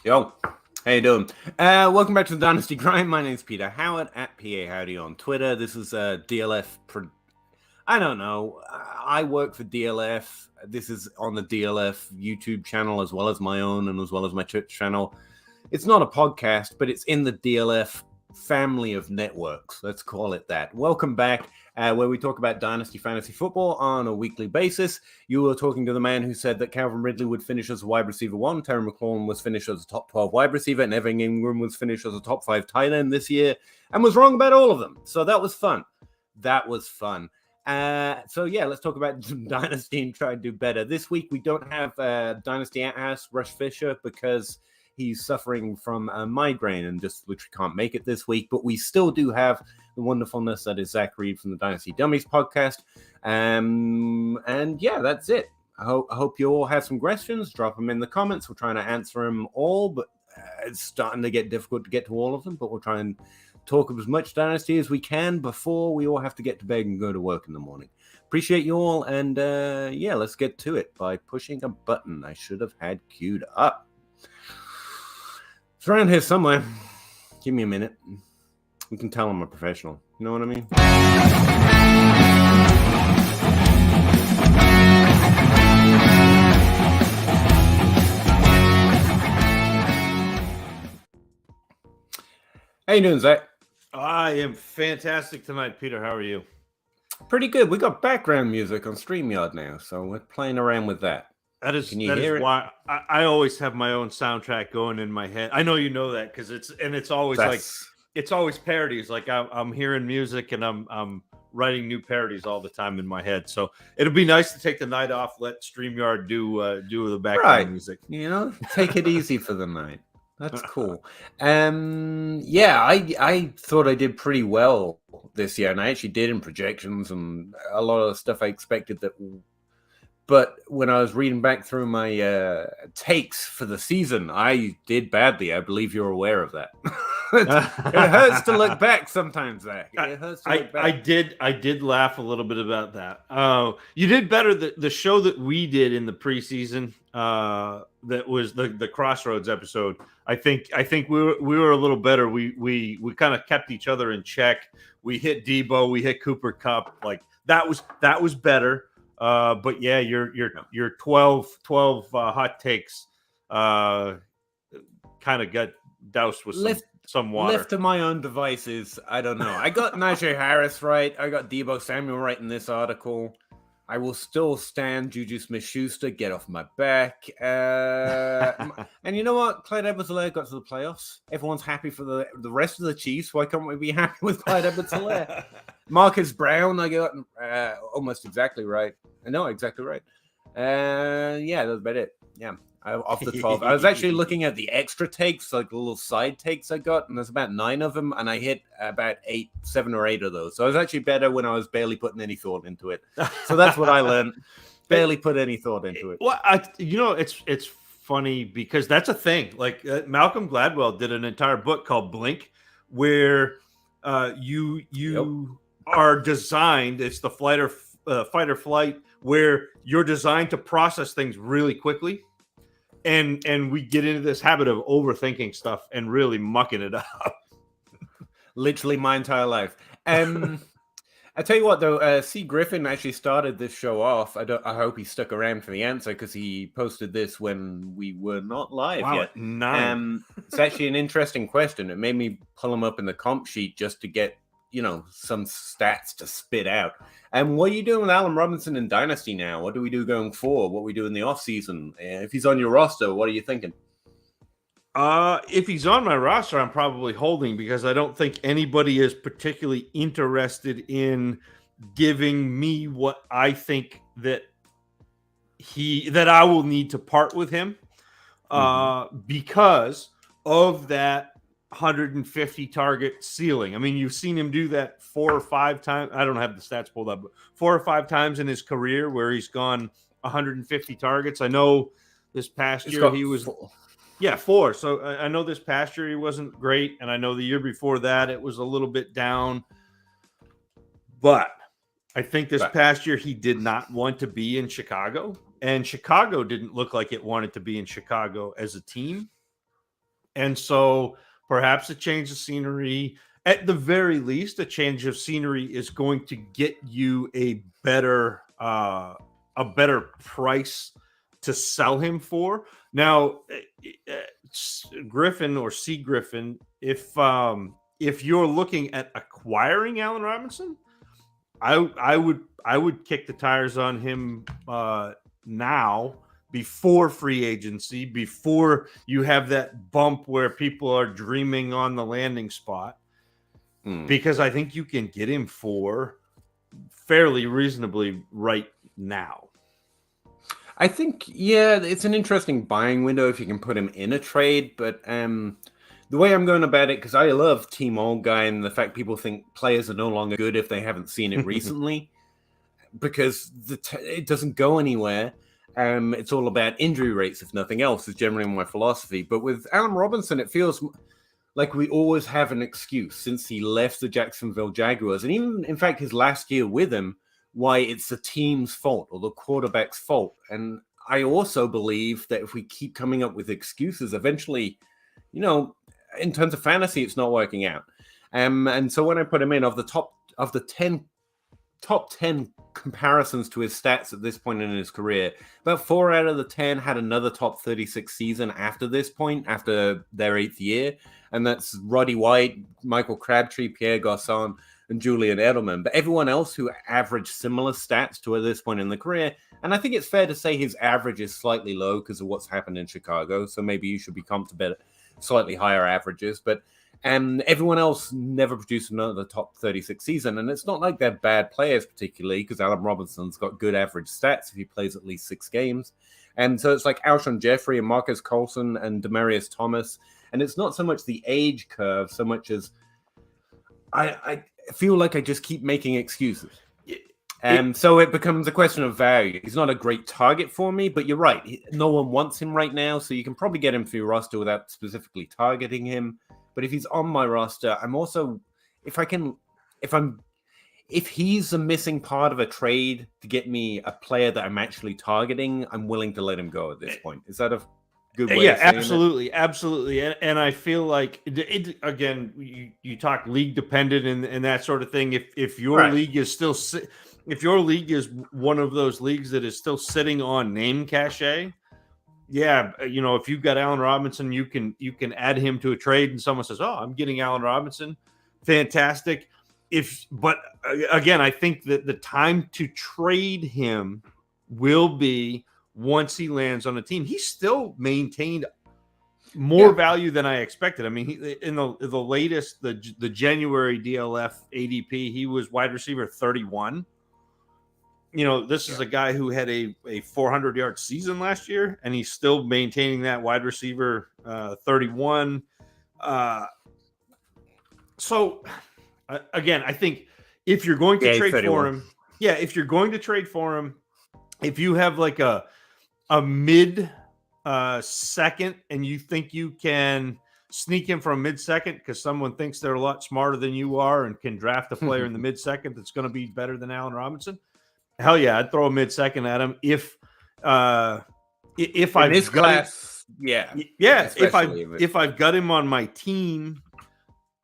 Yo, how you doing? Welcome back to the Dynasty Grind. My name's Peter Howard at PA Howdy on Twitter. This is DLF. I don't know. I work for DLF. This is on the DLF YouTube channel as well as my own and as well as my Twitch channel. It's not a podcast, but it's in the DLF family of networks. Let's call it that. Welcome back, where we talk about Dynasty Fantasy Football on a weekly basis. You were talking to the man who said that Calvin Ridley would finish as a wide receiver 1, Terry McLaurin was finished as a top 12 wide receiver, and Evan Ingram was finished as a top 5 tight end this year, and was wrong about all of them. So that was fun. So yeah, let's talk about Dynasty and try to do better. This week we don't have Dynasty at House Rush Fisher because he's suffering from a migraine and just literally can't make it this week. But we still do have the wonderfulness that is Zach Reed from the Dynasty Dummies podcast. And yeah, that's it. I hope you all have some questions. Drop them in the comments. We're trying to answer them all, but it's starting to get difficult to get to all of them. But we'll try and talk as much Dynasty as we can before we all have to get to bed and go to work in the morning. Appreciate you all. And yeah, let's get to it by pushing a button I should have had queued up. It's around here somewhere. Give me a minute. You can tell I'm a professional. You know what I mean? How you doing, Zach? I am fantastic tonight, Peter. How are you? Pretty good. We got background music on StreamYard now, so we're playing around with that. That is why I always have my own soundtrack going in my head. I know you know that because it's always it's always parodies. Like I'm hearing music and I'm writing new parodies all the time in my head. So it'll be nice to take the night off. Let StreamYard do the background music. You know, take it easy for the night. That's cool. Yeah, I thought I did pretty well this year, and I actually did in projections and a lot of the stuff I expected that. But when I was reading back through my takes for the season, I did badly. I believe you're aware of that. It hurts to look back sometimes, Zach. It hurts to look back. I did laugh a little bit about that. You did better. The show that we did in the preseason, that was the Crossroads episode. I think we were a little better. We kind of kept each other in check. We hit Debo. We hit Cooper Kupp. Like that was better. But yeah, your 12 hot takes kind of got doused with some water. Left to my own devices, I don't know. I got Najee Harris right. I got Debo Samuel right in this article. I will still stand Juju Smith-Schuster. Get off my back. And you know what? Clyde Edwards-Helaire got to the playoffs. Everyone's happy for the rest of the Chiefs. Why can't we be happy with Clyde Edwards-Helaire? Marcus Brown, I got almost exactly right. No, exactly right. Yeah, that's about it. Yeah, off the 12. I was actually looking at the extra takes, like the little side takes I got, and there's about 9 of them, and I hit about 7 or 8 of those. So I was actually better when I was barely putting any thought into it. So that's what I learned. Barely put any thought into it. Well, it's funny because that's a thing. Like Malcolm Gladwell did an entire book called Blink, where you are designed. It's the fight or flight, where you're designed to process things really quickly. And we get into this habit of overthinking stuff and really mucking it up. Literally my entire life. I tell you what, though, C. Griffin actually started this show off. I hope he stuck around for the answer because he posted this when we were not live yet. It's actually an interesting question. It made me pull him up in the comp sheet just to get, some stats to spit out. And what are you doing with Allen Robinson in Dynasty now? What do we do going forward? What we do in the offseason? If he's on your roster, what are you thinking? If he's on my roster, I'm probably holding because I don't think anybody is particularly interested in giving me what I think that I will need to part with him because of that 150 target ceiling. I mean, you've seen him do that 4 or 5 times. I don't have the stats pulled up, but 4 or 5 times in his career where he's gone 150 targets. I know this past year he was 4. So I know this past year he wasn't great, and I know the year before that it was a little bit down. But I think this past year he did not want to be in Chicago, and Chicago didn't look like it wanted to be in Chicago as a team. And so perhaps a change of scenery, at the very least, a change of scenery is going to get you a better price to sell him for. Now, Griffin or C. Griffin, if you're looking at acquiring Allen Robinson, I would kick the tires on him now, before free agency, before you have that bump where people are dreaming on the landing spot, because I think you can get him for fairly reasonably right now. I think, yeah, it's an interesting buying window if you can put him in a trade, but the way I'm going about it, because I love Team Old Guy and the fact people think players are no longer good if they haven't seen it recently, because it doesn't go anywhere. It's all about injury rates, if nothing else, is generally my philosophy. But with Allen Robinson, it feels like we always have an excuse since he left the Jacksonville Jaguars. And even, in fact, his last year with him, why it's the team's fault or the quarterback's fault. And I also believe that if we keep coming up with excuses, eventually, in terms of fantasy, it's not working out. And so when I put him in, of the top 10 comparisons to his stats at this point in his career, about 4 out of the 10 had another top 36 season after this point, after their 8th year. And that's Roddy White, Michael Crabtree, Pierre Garçon, and Julian Edelman. But everyone else who averaged similar stats to at this point in the career, and I think it's fair to say his average is slightly low because of what's happened in Chicago. So maybe you should be comfortable at slightly higher averages. But everyone else never produced another top 36 season. And it's not like they're bad players particularly, because Allen Robinson's got good average stats if he plays at least 6 games. And so it's like Alshon Jeffrey and Marcus Colson and Demaryius Thomas. And it's not so much the age curve, so much as I feel like I just keep making excuses. So it becomes a question of value. He's not a great target for me, but you're right. No one wants him right now, so you can probably get him for your roster without specifically targeting him. But if he's on my roster, I'm also, if he's a missing part of a trade to get me a player that I'm actually targeting, I'm willing to let him go at this point. Is that a good way? Yeah, absolutely, absolutely. And I feel like again, you talk league dependent and that sort of thing. If your league is still, if your league is one of those leagues that is still sitting on name cachet, yeah, if you've got Allen Robinson, you can add him to a trade, and someone says, "Oh, I'm getting Allen Robinson," fantastic. But again, I think that the time to trade him will be once he lands on a team. He still maintained more value than I expected. I mean, in the latest, the January DLF ADP, he was wide receiver 31. This is a guy who had a 400-yard season last year, and he's still maintaining that wide receiver 31. So, again, I think if you're going to trade 31. For him, if you're going to trade for him, if you have like a mid second and you think you can sneak him from mid second because someone thinks they're a lot smarter than you are and can draft a player in the mid second that's going to be better than Allen Robinson, hell yeah, I'd throw a mid second at him if I've got him on my team,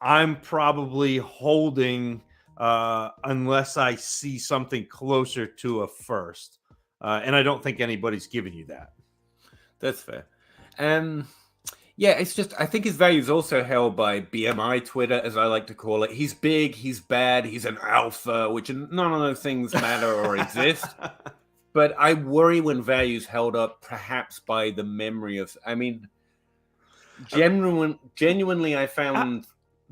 I'm probably holding unless I see something closer to a first. And I don't think anybody's giving you that. That's fair. It's just, I think his value is also held by BMI Twitter, as I like to call it. He's big, he's bad, he's an alpha, which none of those things matter or exist. But I worry when value's held up perhaps by the memory of, genuinely I found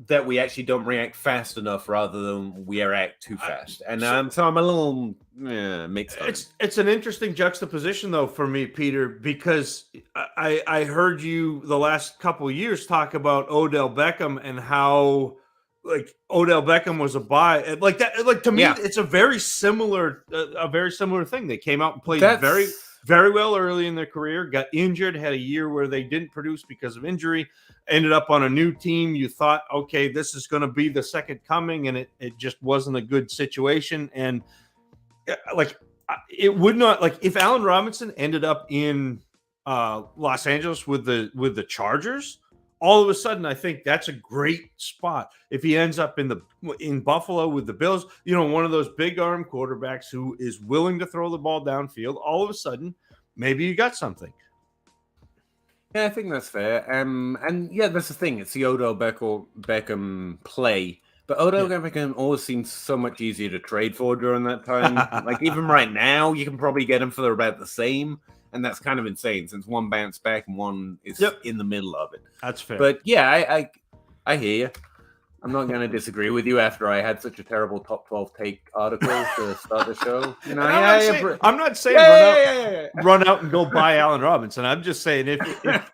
that we actually don't react fast enough rather than we react too fast. And so I'm a little mixed up. It's an interesting juxtaposition, though, for me, Peter, because I heard you the last couple of years talk about Odell Beckham and how Odell Beckham was a buy. Like that, to me, it's a very similar thing. They came out and played very, very well early in their career, got injured, had a year where they didn't produce because of injury, ended up on a new team. You thought, okay, this is going to be the second coming, and it just wasn't a good situation. And it would not, if Allen Robinson ended up in Los Angeles with the Chargers, all of a sudden, I think that's a great spot. If he ends up in Buffalo with the Bills, one of those big arm quarterbacks who is willing to throw the ball downfield, all of a sudden, maybe you got something. Yeah, I think that's fair. And yeah, that's the thing. It's the Odell Beckham play. But Odell Beckham always seems so much easier to trade for during that time. Like, even right now, you can probably get him for about the same. And that's kind of insane, since one bounced back and one is in the middle of it. That's fair. But yeah, I hear you. I'm not going to disagree with you after I had such a terrible top 12 take article to start the show. I'm not saying run out and go buy Allen Robinson. I'm just saying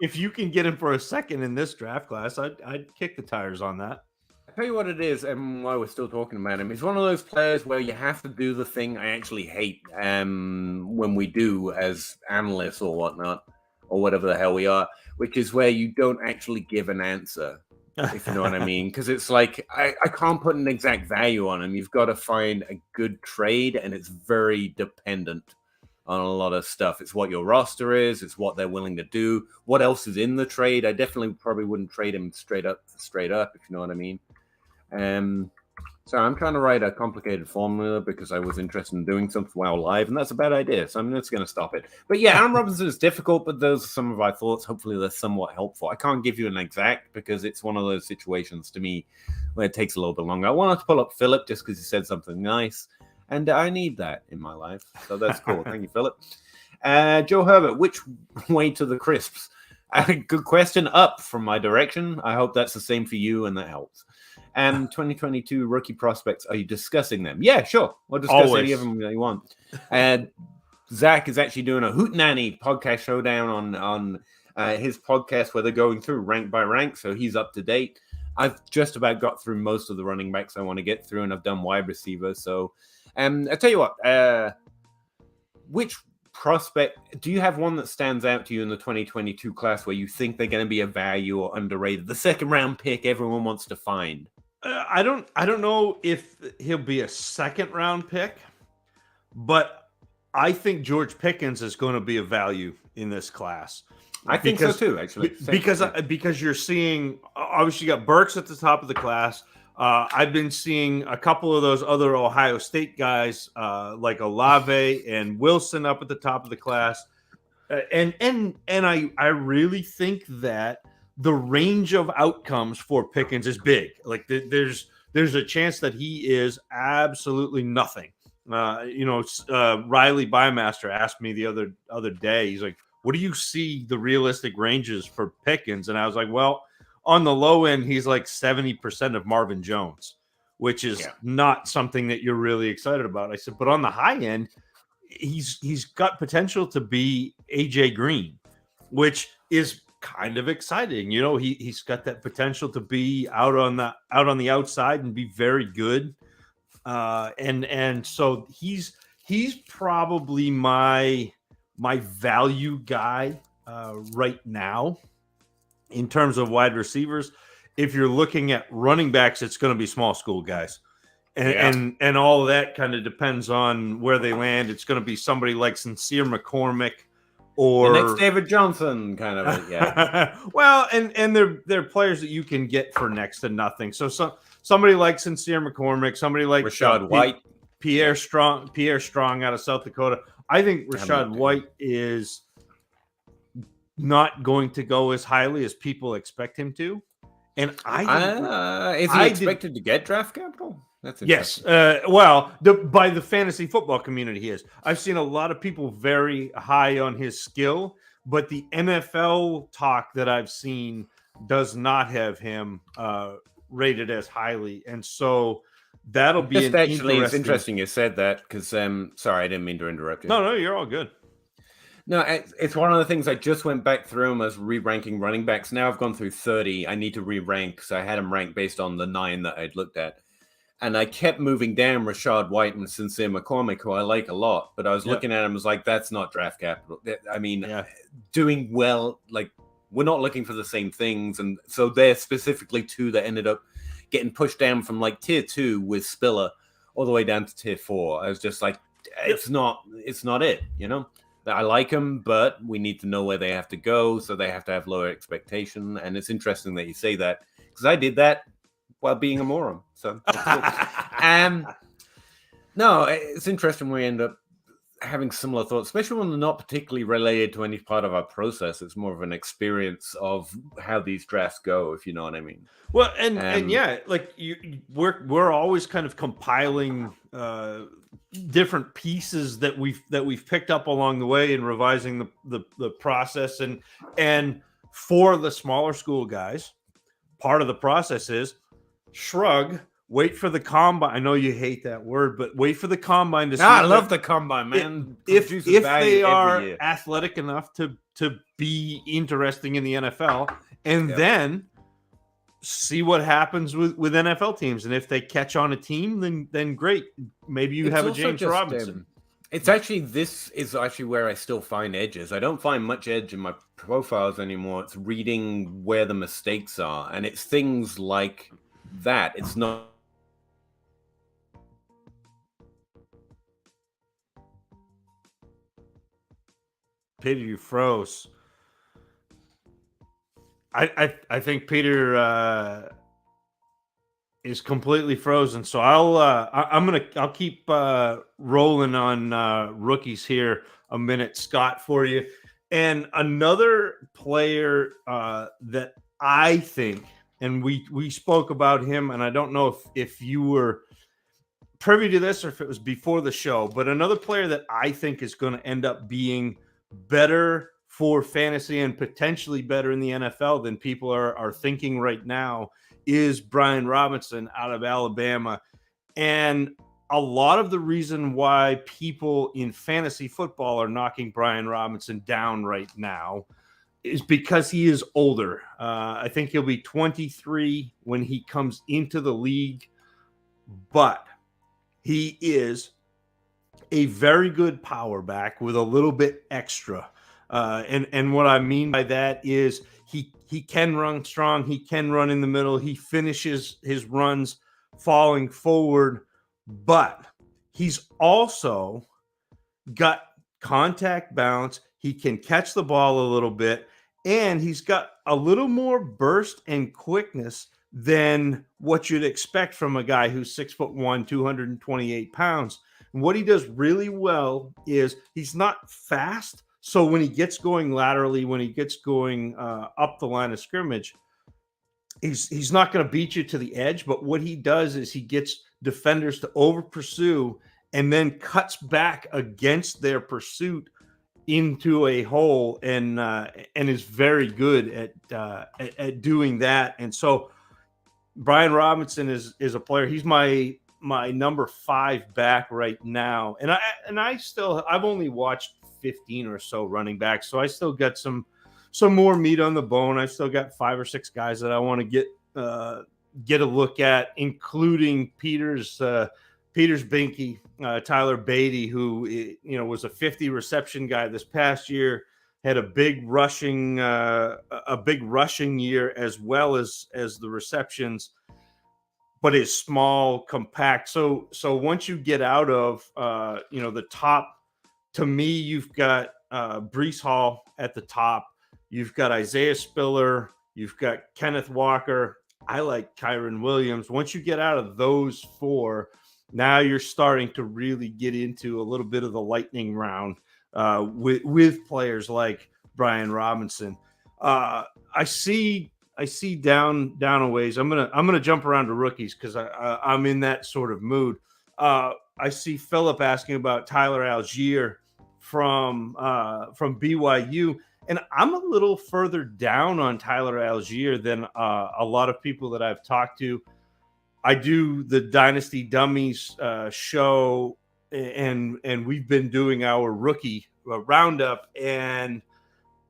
if you can get him for a second in this draft class, I'd kick the tires on that. I'll tell you what it is, and why we're still talking about him. He's one of those players where you have to do the thing I actually hate when we do as analysts or whatnot, or whatever the hell we are, which is where you don't actually give an answer. If you know what I mean, because it's like I can't put an exact value on him. You've got to find a good trade, and it's very dependent on a lot of stuff. It's what your roster is, it's what they're willing to do, what else is in the trade. I definitely probably wouldn't trade him straight up, if you know what I mean. So I'm trying to write a complicated formula because I was interested in doing something while live, and that's a bad idea. So I'm just going to stop it. But yeah, Allen Robinson is difficult, but those are some of our thoughts. Hopefully they're somewhat helpful. I can't give you an exact because it's one of those situations to me where it takes a little bit longer. I wanted to pull up Philip just because he said something nice, and I need that in my life. So that's cool. Thank you, Philip. Joe Herbert, which way to the crisps? Good question. Up from my direction. I hope that's the same for you, and that helps. 2022 rookie prospects, are you discussing them? Yeah, sure. We'll discuss any of them that you want. Zach is actually doing a Hootenanny podcast showdown on his podcast where they're going through rank by rank, so he's up to date. I've just about got through most of the running backs I want to get through, and I've done wide receiver. So I'll tell you what, which prospect, do you have one that stands out to you in the 2022 class where you think they're going to be a value or underrated? The second round pick everyone wants to find. I don't know if he'll be a second round pick, but I think George Pickens is going to be a value in this class. I think so too, actually. Because you're seeing, obviously you got Burks at the top of the class. I've been seeing a couple of those other Ohio State guys like Olave and Wilson up at the top of the class. And I really think that the range of outcomes for Pickens is big. Like there's a chance that he is absolutely nothing. Riley Bymaster asked me the other day, he's like, what do you see the realistic ranges for Pickens? And I was like, well, on the low end, he's like 70% of Marvin Jones, which is not something that you're really excited about. I said, but on the high end, he's got potential to be AJ Green, which is kind of exciting. He's got that potential to be out on the outside and be very good. And so he's probably my value guy right now. In terms of wide receivers, if you're looking at running backs, it's going to be small school guys. And all of that kind of depends on where they land. It's going to be somebody like Sincere McCormick or the next David Johnson kind of, well, and they're players that you can get for next to nothing. So somebody like Sincere McCormick, somebody like Rashad White, Pierre Strong out of South Dakota. I think Rashad White is not going to go as highly as people expect him to. And is he expected to get draft capital? That's yes. By the fantasy football community, he is. I've seen a lot of people very high on his skill, but the NFL talk that I've seen does not have him rated as highly. And so that'll be it's interesting you said that because sorry, I didn't mean to interrupt you. No, you're all good. No, it's one of the things I just went back through them as re-ranking running backs. Now I've gone through 30. I need to re-rank, so I had them ranked based on the 9 that I'd looked at. And I kept moving down Rashad White and Sincere McCormick, who I like a lot. But I was looking at him, was like, that's not draft capital. I mean, doing well, like, we're not looking for the same things. And so they're specifically 2 that ended up getting pushed down from like tier 2 with Spiller all the way down to tier 4. I was just like, it's not it, I like them, but we need to know where they have to go, so they have to have lower expectation. And it's interesting that you say that, because I did that while being a moron. So, no, it's interesting we end up having similar thoughts, especially when they're not particularly related to any part of our process. It's more of an experience of how these drafts go, if you know what I mean. Well, and yeah, like we're always kind of compiling different pieces that we've picked up along the way and revising the process, and for the smaller school guys, part of the process is shrug. Wait for the combine. I know you hate that word, but wait for the combine to see. I love the combine, man. If they are athletic enough to be interesting in the NFL, and then see what happens with NFL teams. And if they catch on a team, then great. Maybe you have a James Robinson. This is actually where I still find edges. I don't find much edge in my profiles anymore. It's reading where the mistakes are, and it's things like that. It's not. Peter, you froze. I think Peter is completely frozen. So I'll keep rolling on rookies here a minute, Scott, for you. And another player that I think, and we spoke about him, and I don't know if you were privy to this or if it was before the show, but another player that I think is going to end up being better for fantasy and potentially better in the NFL than people are thinking right now is Brian Robinson out of Alabama. And a lot of the reason why people in fantasy football are knocking Brian Robinson down right now is because he is older. I think he'll be 23 when he comes into the league, but he is a very good power back with a little bit extra. And what I mean by that is he can run strong. He can run in the middle. He finishes his runs falling forward, but he's also got contact balance. He can catch the ball a little bit, and he's got a little more burst and quickness than what you'd expect from a guy who's 6'1", 228 pounds. And what he does really well is he's not fast. So when he gets going laterally, when he gets going up the line of scrimmage, he's not going to beat you to the edge. But what he does is he gets defenders to over pursue and then cuts back against their pursuit into a hole, and is very good at doing that. And so Brian Robinson is a player. He's my number 5 back right now, and I've only watched 15 or so running backs, so I still got some more meat on the bone. I've still got 5 or 6 guys that I want to get a look at, including Peter's binky, Tyler Beatty, who was a 50 reception guy this past year, had a big rushing year as well as the receptions, but is small, compact. So once you get out of the top, to me, you've got Breece Hall at the top. You've got Isaiah Spiller. You've got Kenneth Walker. I like Kyron Williams. Once you get out of those 4, now you're starting to really get into a little bit of the lightning round with players like Brian Robinson. I see down a ways. I'm gonna jump around to rookies because I'm in that sort of mood. I see Philip asking about Tyler Algier from BYU, and I'm a little further down on Tyler Algier than a lot of people that I've talked to. I do the Dynasty Dummies show, and we've been doing our rookie roundup, and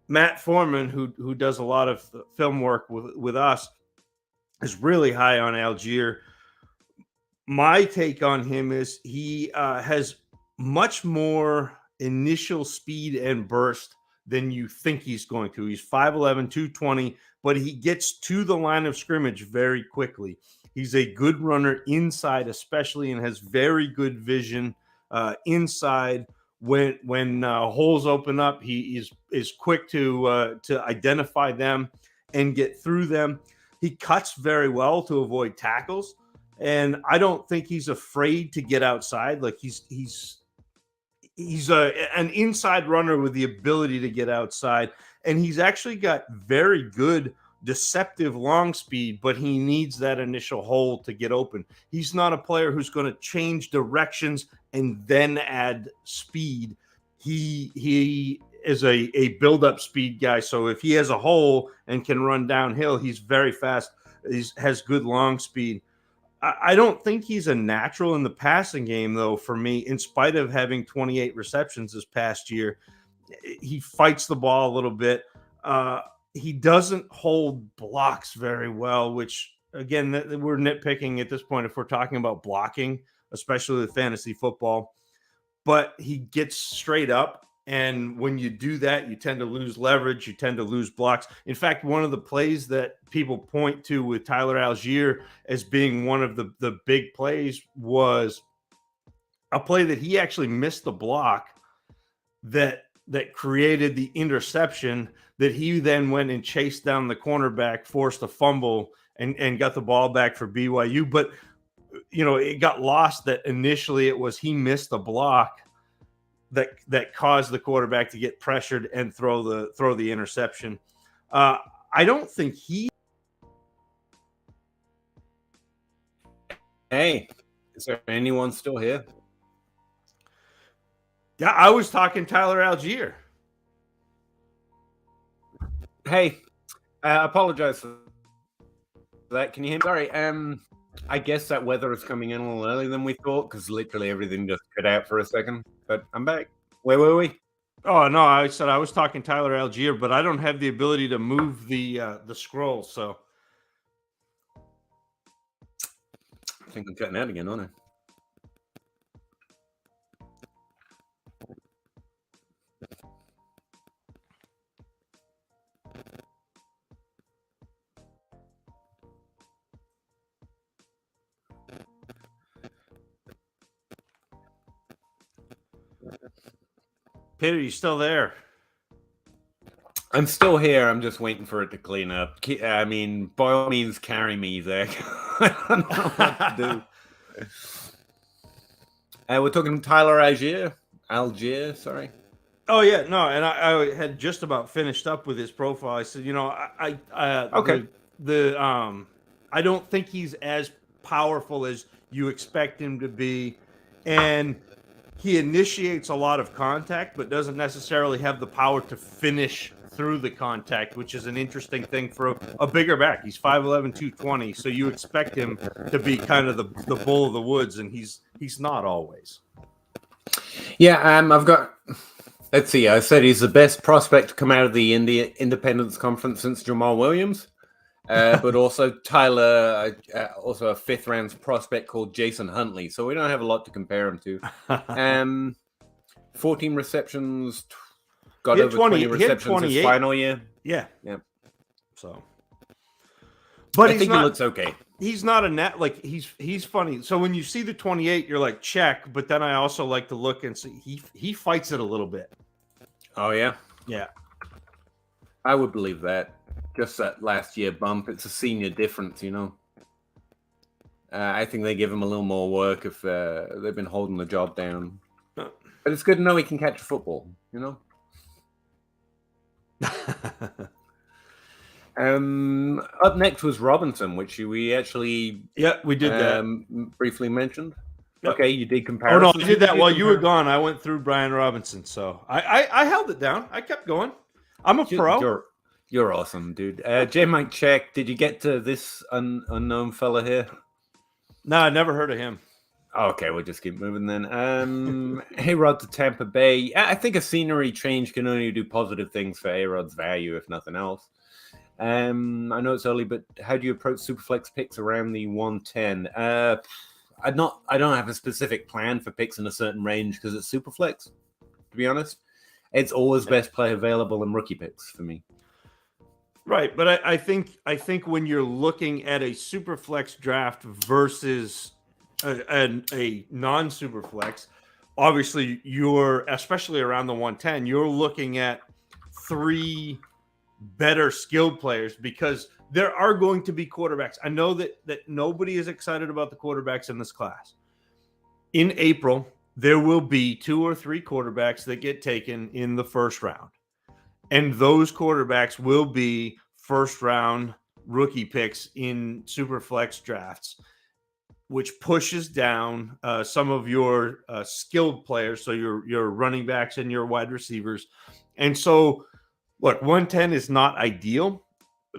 Matt Foreman, who does a lot of film work with us, is really high on Algier. My take on him is he has much more initial speed and burst than you think he's going to. He's 5'11", 220, but he gets to the line of scrimmage very quickly. He's a good runner inside, especially, and has very good vision inside when holes open up, he is quick to identify them and get through them. He cuts very well to avoid tackles, and I don't think he's afraid to get outside. Like he's an inside runner with the ability to get outside, and he's actually got very good deceptive long speed, but he needs that initial hole to get open. He's not a player who's going to change directions and then add speed. He is a build-up speed guy, so if he has a hole and can run downhill, he's very fast. He has good long speed. I don't think he's a natural in the passing game, though, for me, in spite of having 28 receptions this past year. He fights the ball a little bit. He doesn't hold blocks very well, which, again, we're nitpicking at this point if we're talking about blocking, especially with fantasy football. But he gets straight up, and when you do that, you tend to lose leverage. You tend to lose blocks. In fact, one of the plays that people point to with Tyler Algier as being one of the big plays was a play that he actually missed the block that created the interception that he then went and chased down the cornerback, forced a fumble, and got the ball back for BYU. But, it got lost that initially it was he missed the block that caused the quarterback to get pressured and throw the interception. I don't think he. Hey, is there anyone still here? Yeah, I was talking Tyler Algier. Hey, I apologize for that. Can you hear me? Sorry. I guess that weather is coming in a little earlier than we thought because literally everything just cut out for a second. But I'm back. Where were we? Oh no, I said I was talking Tyler Algier, but I don't have the ability to move the scroll. So I think I'm cutting out again, aren't I? Peter, you still there? I'm still here. I'm just waiting for it to clean up. I mean, by all means, carry me, Zach. I don't know what to do. We're talking Tyler Algier, sorry. Oh yeah, no, and I had just about finished up with his profile. I said, Okay. I don't think he's as powerful as you expect him to be, and he initiates a lot of contact, but doesn't necessarily have the power to finish through the contact, which is an interesting thing for a bigger back. He's 5'11", 220, so you expect him to be kind of the bull of the woods, and he's not always. Yeah, I've got. Let's see. I said he's the best prospect to come out of the Independence Conference since Jamal Williams, but also Tyler, also a fifth-round prospect called Jason Huntley. So we don't have a lot to compare him to. 14 receptions, got over 20 receptions his final year. Yeah. So, but I think he looks okay. He's not a net, like he's funny. So when you see the 28, you're like, check. But then I also like to look and see he fights it a little bit. Oh yeah, yeah. I would believe that. Just that last year bump. It's a senior difference, I think they give him a little more work if they've been holding the job down. But it's good to know he can catch a football. Up next was Robinson, which we actually we did that briefly mentioned. Yep. Okay, you did comparisons. Oh no, I did that while you were gone. I went through Brian Robinson, so I held it down. I kept going. I'm a pro. You're awesome, dude. J Mike check. Did you get to this unknown fella here? No, I never heard of him. Okay, we'll just keep moving then. A-Rod to Tampa Bay. I think a scenery change can only do positive things for A-Rod's value, if nothing else. I know it's early, but how do you approach Superflex picks around the 110? I don't have a specific plan for picks in a certain range because it's Superflex. To be honest, it's always best play available in rookie picks for me. Right, but I think when you're looking at a Superflex draft versus a non-Superflex, obviously you're, especially around the 110, you're looking at 3 better skilled players, because there are going to be quarterbacks. I know that nobody is excited about the quarterbacks in this class. In April, there will be 2 or 3 quarterbacks that get taken in the first round. And those quarterbacks will be first round rookie picks in Superflex drafts, which pushes down some of your skilled players, so your running backs and your wide receivers. And so, look, 110 is not ideal.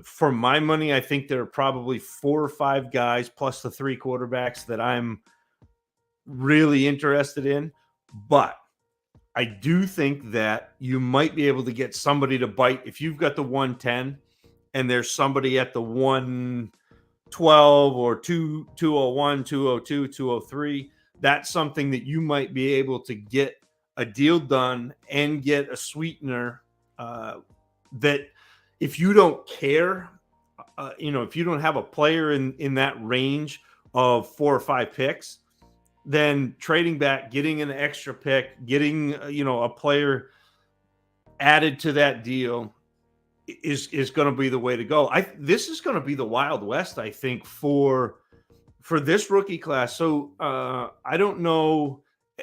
For my money, I think there are probably 4 or 5 guys plus the 3 quarterbacks that I'm really interested in. But I do think that you might be able to get somebody to bite. If you've got the 110 and there's somebody at the 112 or 201, 202, 203, that's something that you might be able to get a deal done and get a sweetener that if you don't care, if you don't have a player in that range of 4 or 5 picks, then trading back, getting an extra pick, getting a player added to that deal is going to be the way to go. This is going to be the Wild West, I think, for this rookie class. So I don't know,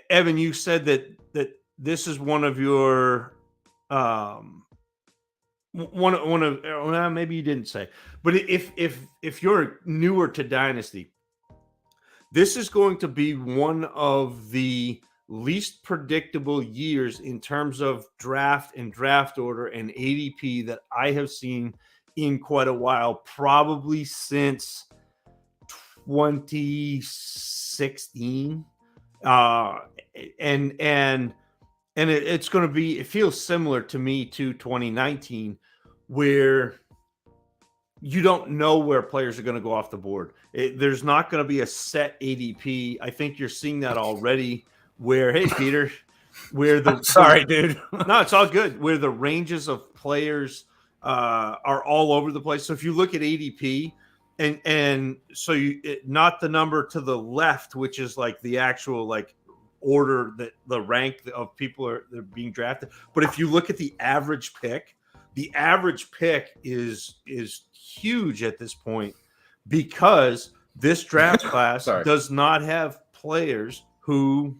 Evan. You said that this is one of your maybe you didn't say, but if you're newer to Dynasty, this is going to be one of the least predictable years in terms of draft and draft order and ADP that I have seen in quite a while, probably since 2016. It's going to be, it feels similar to me to 2019, where you don't know where players are going to go off the board. There's not going to be a set ADP. I think you're seeing that already where, hey, Peter, where the sorry, dude. No, it's all good. Where the ranges of players are all over the place. So if you look at ADP, and so not the number to the left, which is like the actual like order that the rank of people they're being drafted. But if you look at the average pick is huge at this point, because this draft class does not have players who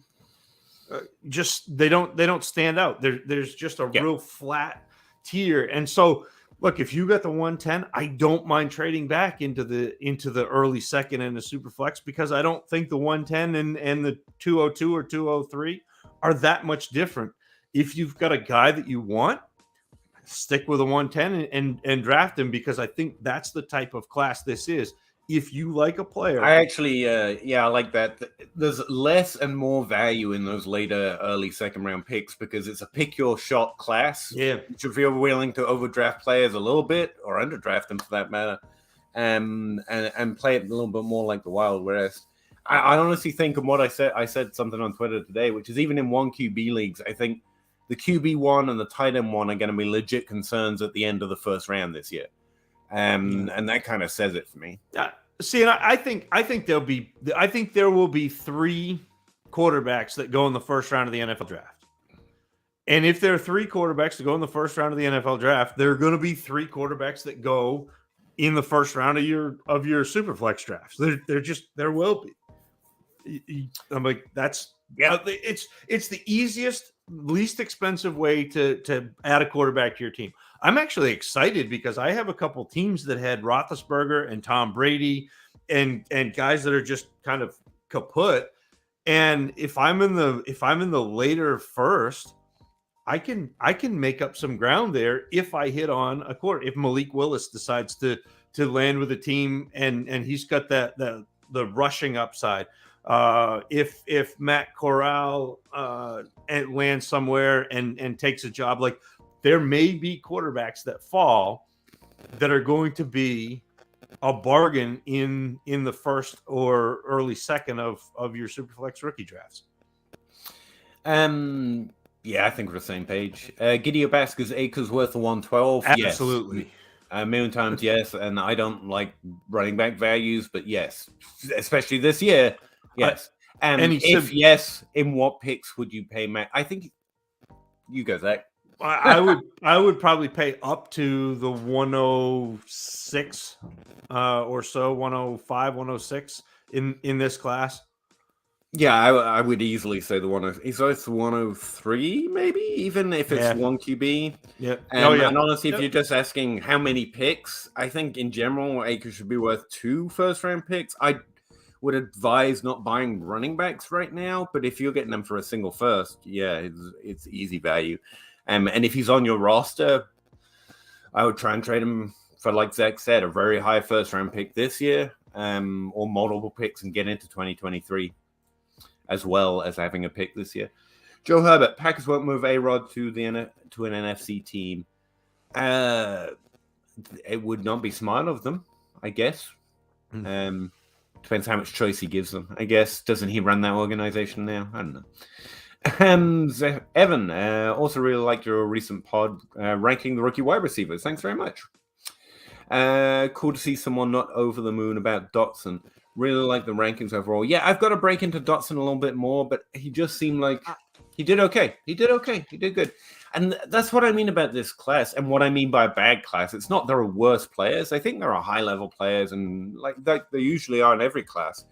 they don't stand out. There's just a real flat tier. And so, look, if you got the 110, I don't mind trading back into the early second and the super flex, because I don't think the 110 and the 202 or 203 are that much different. If you've got a guy that you want, stick with a 110 and draft him, because I think that's the type of class this is. If you like a player, I actually, I like that. There's less and more value in those later early second round picks, because it's a pick your shot class. Yeah, if you're willing to overdraft players a little bit, or underdraft them for that matter, and play it a little bit more like the Wild West. I honestly think, and what I said something on Twitter today, which is even in 1 QB leagues, I think the QB one and the tight end one are going to be legit concerns at the end of the first round this year. And that kind of says it for me. See, and I think there will be 3 quarterbacks that go in the first round of the NFL draft. And if there are 3 quarterbacks that go in the first round of the NFL draft, there are going to be 3 quarterbacks that go in the first round of your Superflex drafts. There will be. I'm like, it's the easiest, least expensive way to add a quarterback to your team. I'm actually excited because I have a couple teams that had Roethlisberger and Tom Brady and guys that are just kind of kaput. And if I'm in the later first, I can make up some ground there if I hit on a quarter. If Malik Willis decides to land with a team and he's got the rushing upside. If Matt Corral lands somewhere and takes a job, like, there may be quarterbacks that fall that are going to be a bargain in the first or early second of your Superflex rookie drafts. Yeah, I think we're the same page. Gideon Basker's acres worth of 112. Absolutely. Yes. A million times yes, and I don't like running back values, but yes, especially this year, yes. And he If said, yes, in what picks would you pay Matt? I think you go, Zach. I would probably pay up to the 106 or so, 105, 106 in this class. Yeah, I would easily say the 103. So it's 103, maybe, even if it's one QB. Yeah. And honestly, if you're just asking how many picks, I think in general, Akers should be worth 2 first-round picks. I would advise not buying running backs right now, but if you're getting them for a single first, yeah, it's easy value. And if he's on your roster, I would try and trade him for, like Zach said, a very high first-round pick this year, or multiple picks and get into 2023. As well as having a pick this year. Joe Herbert, Packers won't move A-Rod to an NFC team. It would not be smart of them, I guess. Depends how much choice he gives them, I guess. Doesn't he run that organization now? I don't know. Evan, also really liked your recent pod ranking the rookie wide receivers. Thanks very much. Cool to see someone not over the moon about Dotson. Really like the rankings overall. Yeah, I've got to break into Dotson a little bit more, but he just seemed like he did okay. He did good. And that's what I mean about this class and what I mean by a bad class. It's not there are worse players. I think there are high-level players, and like they usually are in every class.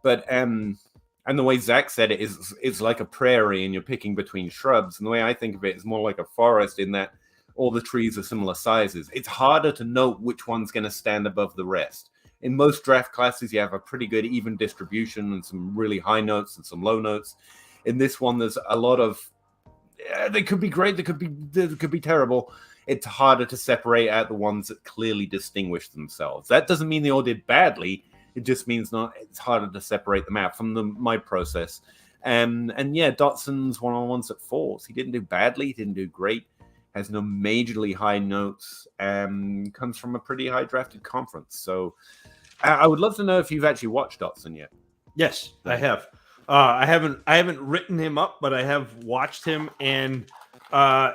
But and the way Zach said it is it's like a prairie and you're picking between shrubs. And the way I think of it is more like a forest in that all the trees are similar sizes. It's harder to know which one's going to stand above the rest. In most draft classes, you have a pretty good even distribution and some really high notes and some low notes. In this one, there's a lot of they could be great, they could be terrible. It's harder to separate out the ones that clearly distinguish themselves. That doesn't mean they all did badly. It just means it's harder to separate them out from my process. And yeah, Dotson's one-on-ones at 4s. He didn't do badly. He didn't do great. Has no majorly high notes. Comes from a pretty high drafted conference. So I would love to know if you've actually watched Dotson yet. Yes, I have. I haven't written him up, but I have watched him, and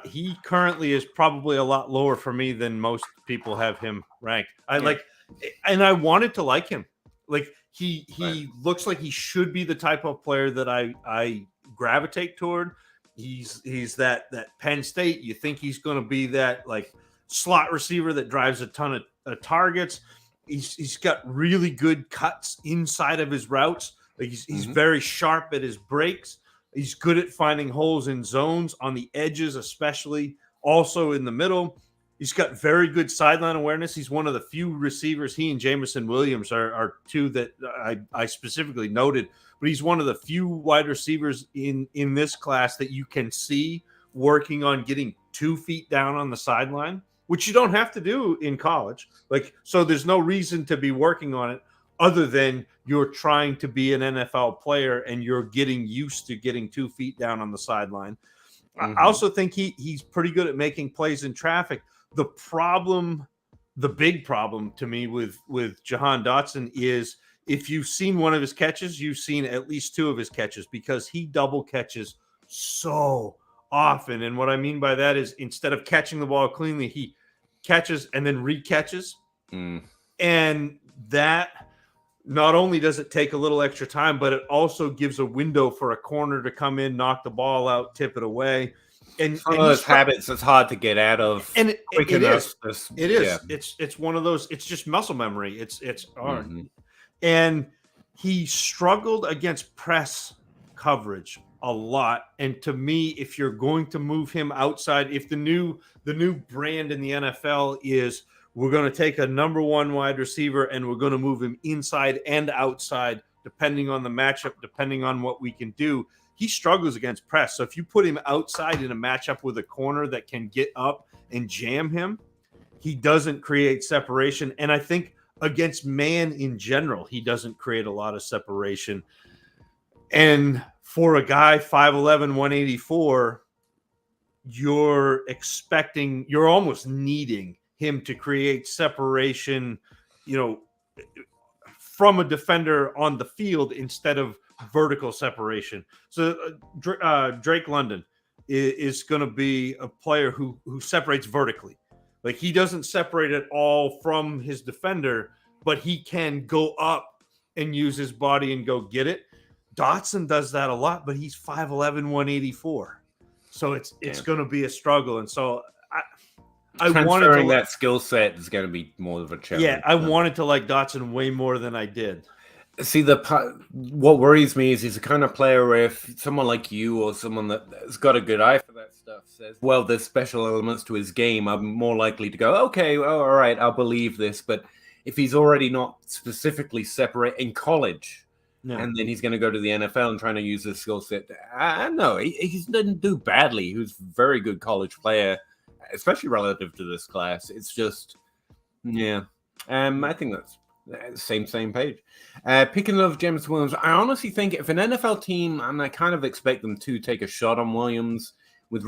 he currently is probably a lot lower for me than most people have him ranked. I wanted to like him. Like he looks like he should be the type of player that I gravitate toward. He's that Penn State. You think he's going to be that like slot receiver that drives a ton of targets. He's got really good cuts inside of his routes. Like he's very sharp at his breaks. He's good at finding holes in zones on the edges, especially also in the middle. He's got very good sideline awareness. He's one of the few receivers. He and Jamison Williams are two that I specifically noted. But he's one of the few wide receivers in this class that you can see working on getting 2 feet down on the sideline, which you don't have to do in college. Like, so there's no reason to be working on it other than you're trying to be an NFL player and you're getting used to getting 2 feet down on the sideline. I also think he's pretty good at making plays in traffic. The big problem to me with Jahan Dotson is if you've seen one of his catches, you've seen at least 2 of his catches because he double catches so often. And what I mean by that is instead of catching the ball cleanly, he catches and then recatches. And that not only does it take a little extra time, but it also gives a window for a corner to come in, knock the ball out, tip it away. And some of those habits it's hard to get out of. And it is. Yeah. It's one of those. It's just muscle memory. It's hard. And he struggled against press coverage a lot. And to me, if you're going to move him outside, if the new brand in the NFL is we're going to take a number 1 wide receiver and we're going to move him inside and outside, depending on the matchup, depending on what we can do. He struggles against press. So if you put him outside in a matchup with a corner that can get up and jam him, he doesn't create separation. And I think against man in general, he doesn't create a lot of separation. And for a guy 5'11", 184, you're almost needing him to create separation, from a defender on the field instead of vertical separation. So Drake London is going to be a player who separates vertically. Like he doesn't separate at all from his defender, but he can go up and use his body and go get it. Dotson does that a lot, but he's 5'11", 184. So it's going to be a struggle. And so I wanted transferring to that skill set is going to be more of a challenge. Yeah, I wanted to like Dotson way more than I did. See, what worries me is he's the kind of player where if someone like you or someone that's got a good eye for that stuff says, well, there's special elements to his game, I'm more likely to go, okay, well, all right, I'll believe this. But if he's already not specifically separate in college, and then he's going to go to the NFL and trying to use this skill set, I know he didn't do badly. He was a very good college player, especially relative to this class. It's just, yeah. I think that's same page. Picking of James Williams, I honestly think if an NFL team, and I kind of expect them to take a shot on Williams with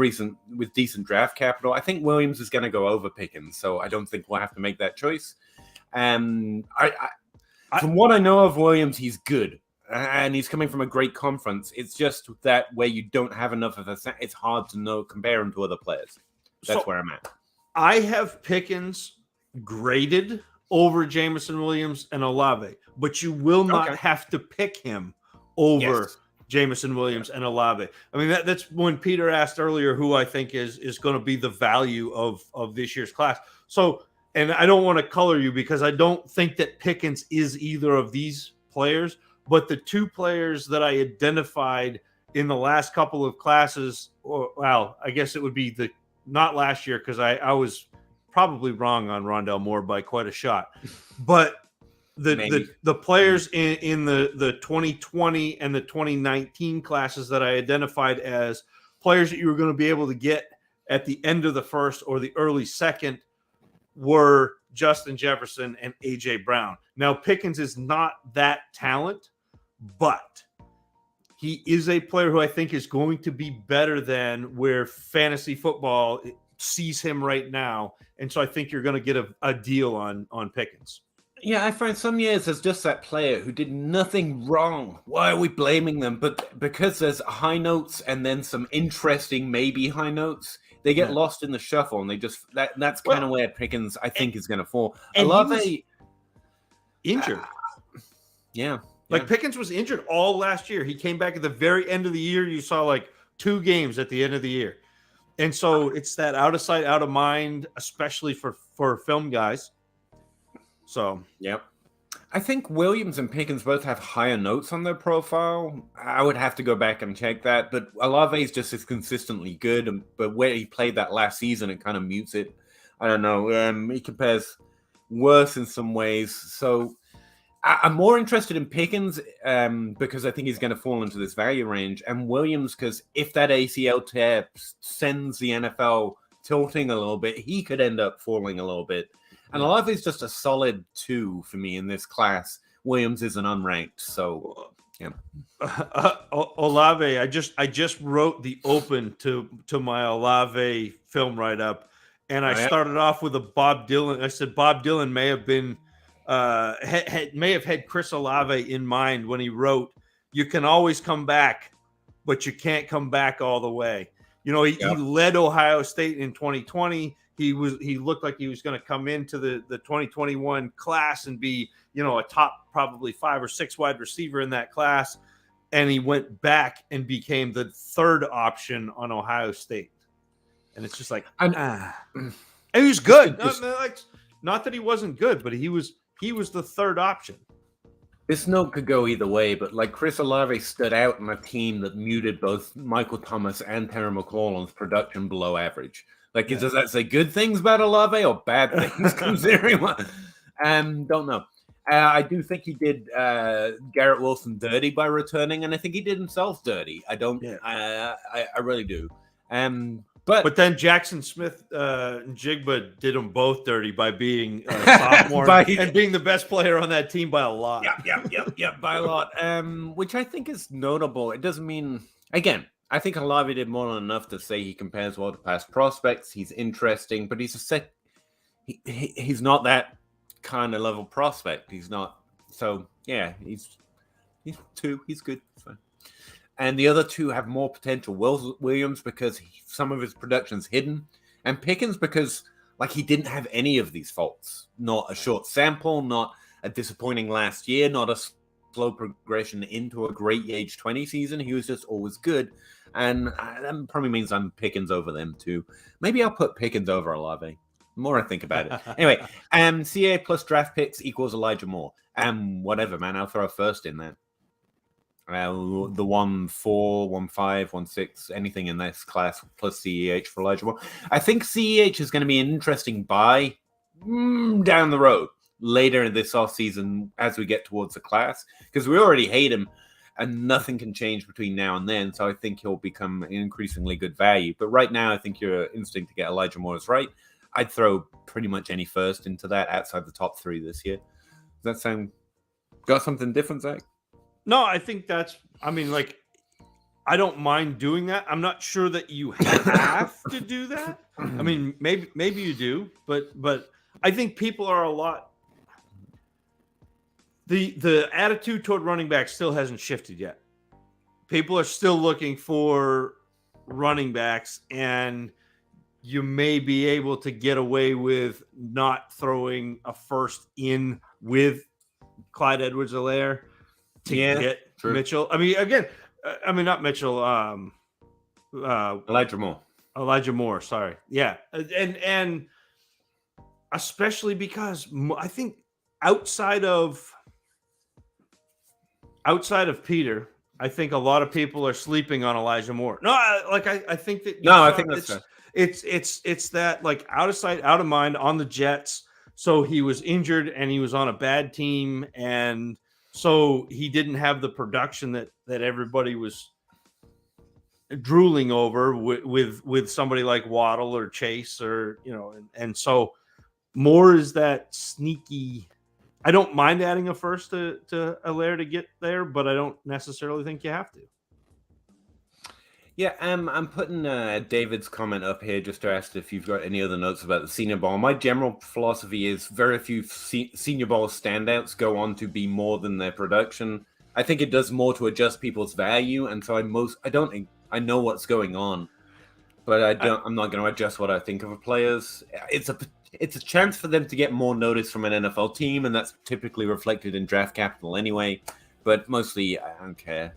decent draft capital, I think Williams is going to go over Pickens. So I don't think we'll have to make that choice. From what I know of Williams, he's good. And he's coming from a great conference. It's just that where you don't have enough of it's hard to compare him to other players. That's where I'm at. I have Pickens graded over Jameson Williams and Olave, but you will not have to pick him over Jameson Williams and Olave. I mean, that's when Peter asked earlier who I think is going to be the value of this year's class. So, and I don't want to color you because I don't think that Pickens is either of these players, but the two players that I identified in the last couple of classes, I guess it would be not last year because I was probably wrong on Rondale Moore by quite a shot, but the players in the 2020 and the 2019 classes that I identified as players that you were going to be able to get at the end of the first or the early second were Justin Jefferson and AJ Brown. Now Pickens is not that talent, but he is a player who I think is going to be better than where fantasy football sees him right now. And so I think you're going to get a deal on Pickens. Yeah, I find some years there's just that player who did nothing wrong. Why are we blaming them? But because there's high notes and then some interesting maybe high notes, they get lost in the shuffle, and they just that's kind of where Pickens I think is going to fall. And Olave injured. Pickens was injured all last year. He came back at the very end of the year. You saw like 2 games at the end of the year. And so it's that out of sight, out of mind, especially for film guys. So, I think Williams and Pickens both have higher notes on their profile. I would have to go back and check that. But Olave is just as consistently good. But where he played that last season, it kind of mutes it. I don't know. He compares worse in some ways. So I'm more interested in Pickens because I think he's going to fall into this value range, and Williams because if that ACL tear sends the NFL tilting a little bit, he could end up falling a little bit. And Olave is just a solid 2 for me in this class. Williams is an unranked, so Olave. I just wrote the open to my Olave film write up, and I started off with a Bob Dylan. I said Bob Dylan may have been. May have had Chris Olave in mind when he wrote, "You can always come back, but you can't come back all the way." You know, he led Ohio State in 2020. He looked like he was going to come into the 2021 class and be, a top probably 5 or 6 wide receiver in that class. And he went back and became the 3rd option on Ohio State. And it's just like, and he was good. Not that he wasn't good, but he was the 3rd option. This note could go either way, but like Chris Olave stood out in a team that muted both Michael Thomas and Terry McLaurin's production below average. Like, does that say good things about Olave or bad things considering what? Don't know. I do think he did Garrett Wilson dirty by returning, and I think he did himself dirty. I don't. Yeah. I really do. But then Jackson Smith and Jigba did them both dirty by being a sophomore and being the best player on that team by a lot. Yeah, by a lot. Which I think is notable. It doesn't mean, again, I think Olave did more than enough to say he compares well to past prospects. He's interesting, but he's he's not that kind of level prospect. He's not. So yeah, he's 2. He's good. It's fine. And the other 2 have more potential. Williams because some of his production's hidden, and Pickens because he didn't have any of these faults. Not a short sample, not a disappointing last year, not a slow progression into a great age 20 season. He was just always good. And that probably means I'm Pickens over them too. Maybe I'll put Pickens over Olave. The more I think about it. Anyway, CA plus draft picks equals Elijah Moore. Whatever, man. I'll throw a first in there. The 1-4, 1-5, 1-6, anything in this class plus CEH for Elijah Moore. I think CEH is going to be an interesting buy down the road later in this offseason as we get towards the class, because we already hate him and nothing can change between now and then. So I think he'll become an increasingly good value. But right now, I think your instinct to get Elijah Moore is right. I'd throw pretty much any first into that outside the top 3 this year. Does that sound got something different, Zach? No, I think I don't mind doing that. I'm not sure that you have to do that. I mean, maybe you do, but I think people are a lot. The attitude toward running back still hasn't shifted yet. People are still looking for running backs, and you may be able to get away with not throwing a first in with Clyde Edwards-Helaire to get true. Mitchell. I mean, again, not Mitchell. Elijah Moore. Elijah Moore. Sorry. Yeah, and especially because I think outside of Peter, I think a lot of people are sleeping on Elijah Moore. No, I think that. No, I think that's fair. It's that like out of sight, out of mind on the Jets. So he was injured and he was on a bad team, and so he didn't have the production that everybody was drooling over with somebody like Waddle or Chase or and so Moore is that sneaky. I don't mind adding a first to Helaire to get there, but I don't necessarily think you have to. Yeah, I'm putting David's comment up here just to ask if you've got any other notes about the Senior Bowl. My general philosophy is very few Senior Bowl standouts go on to be more than their production. I think it does more to adjust people's value, and so I know what's going on, but I'm not going to adjust what I think of players. It's a chance for them to get more notice from an NFL team, and that's typically reflected in draft capital anyway. But mostly, I don't care.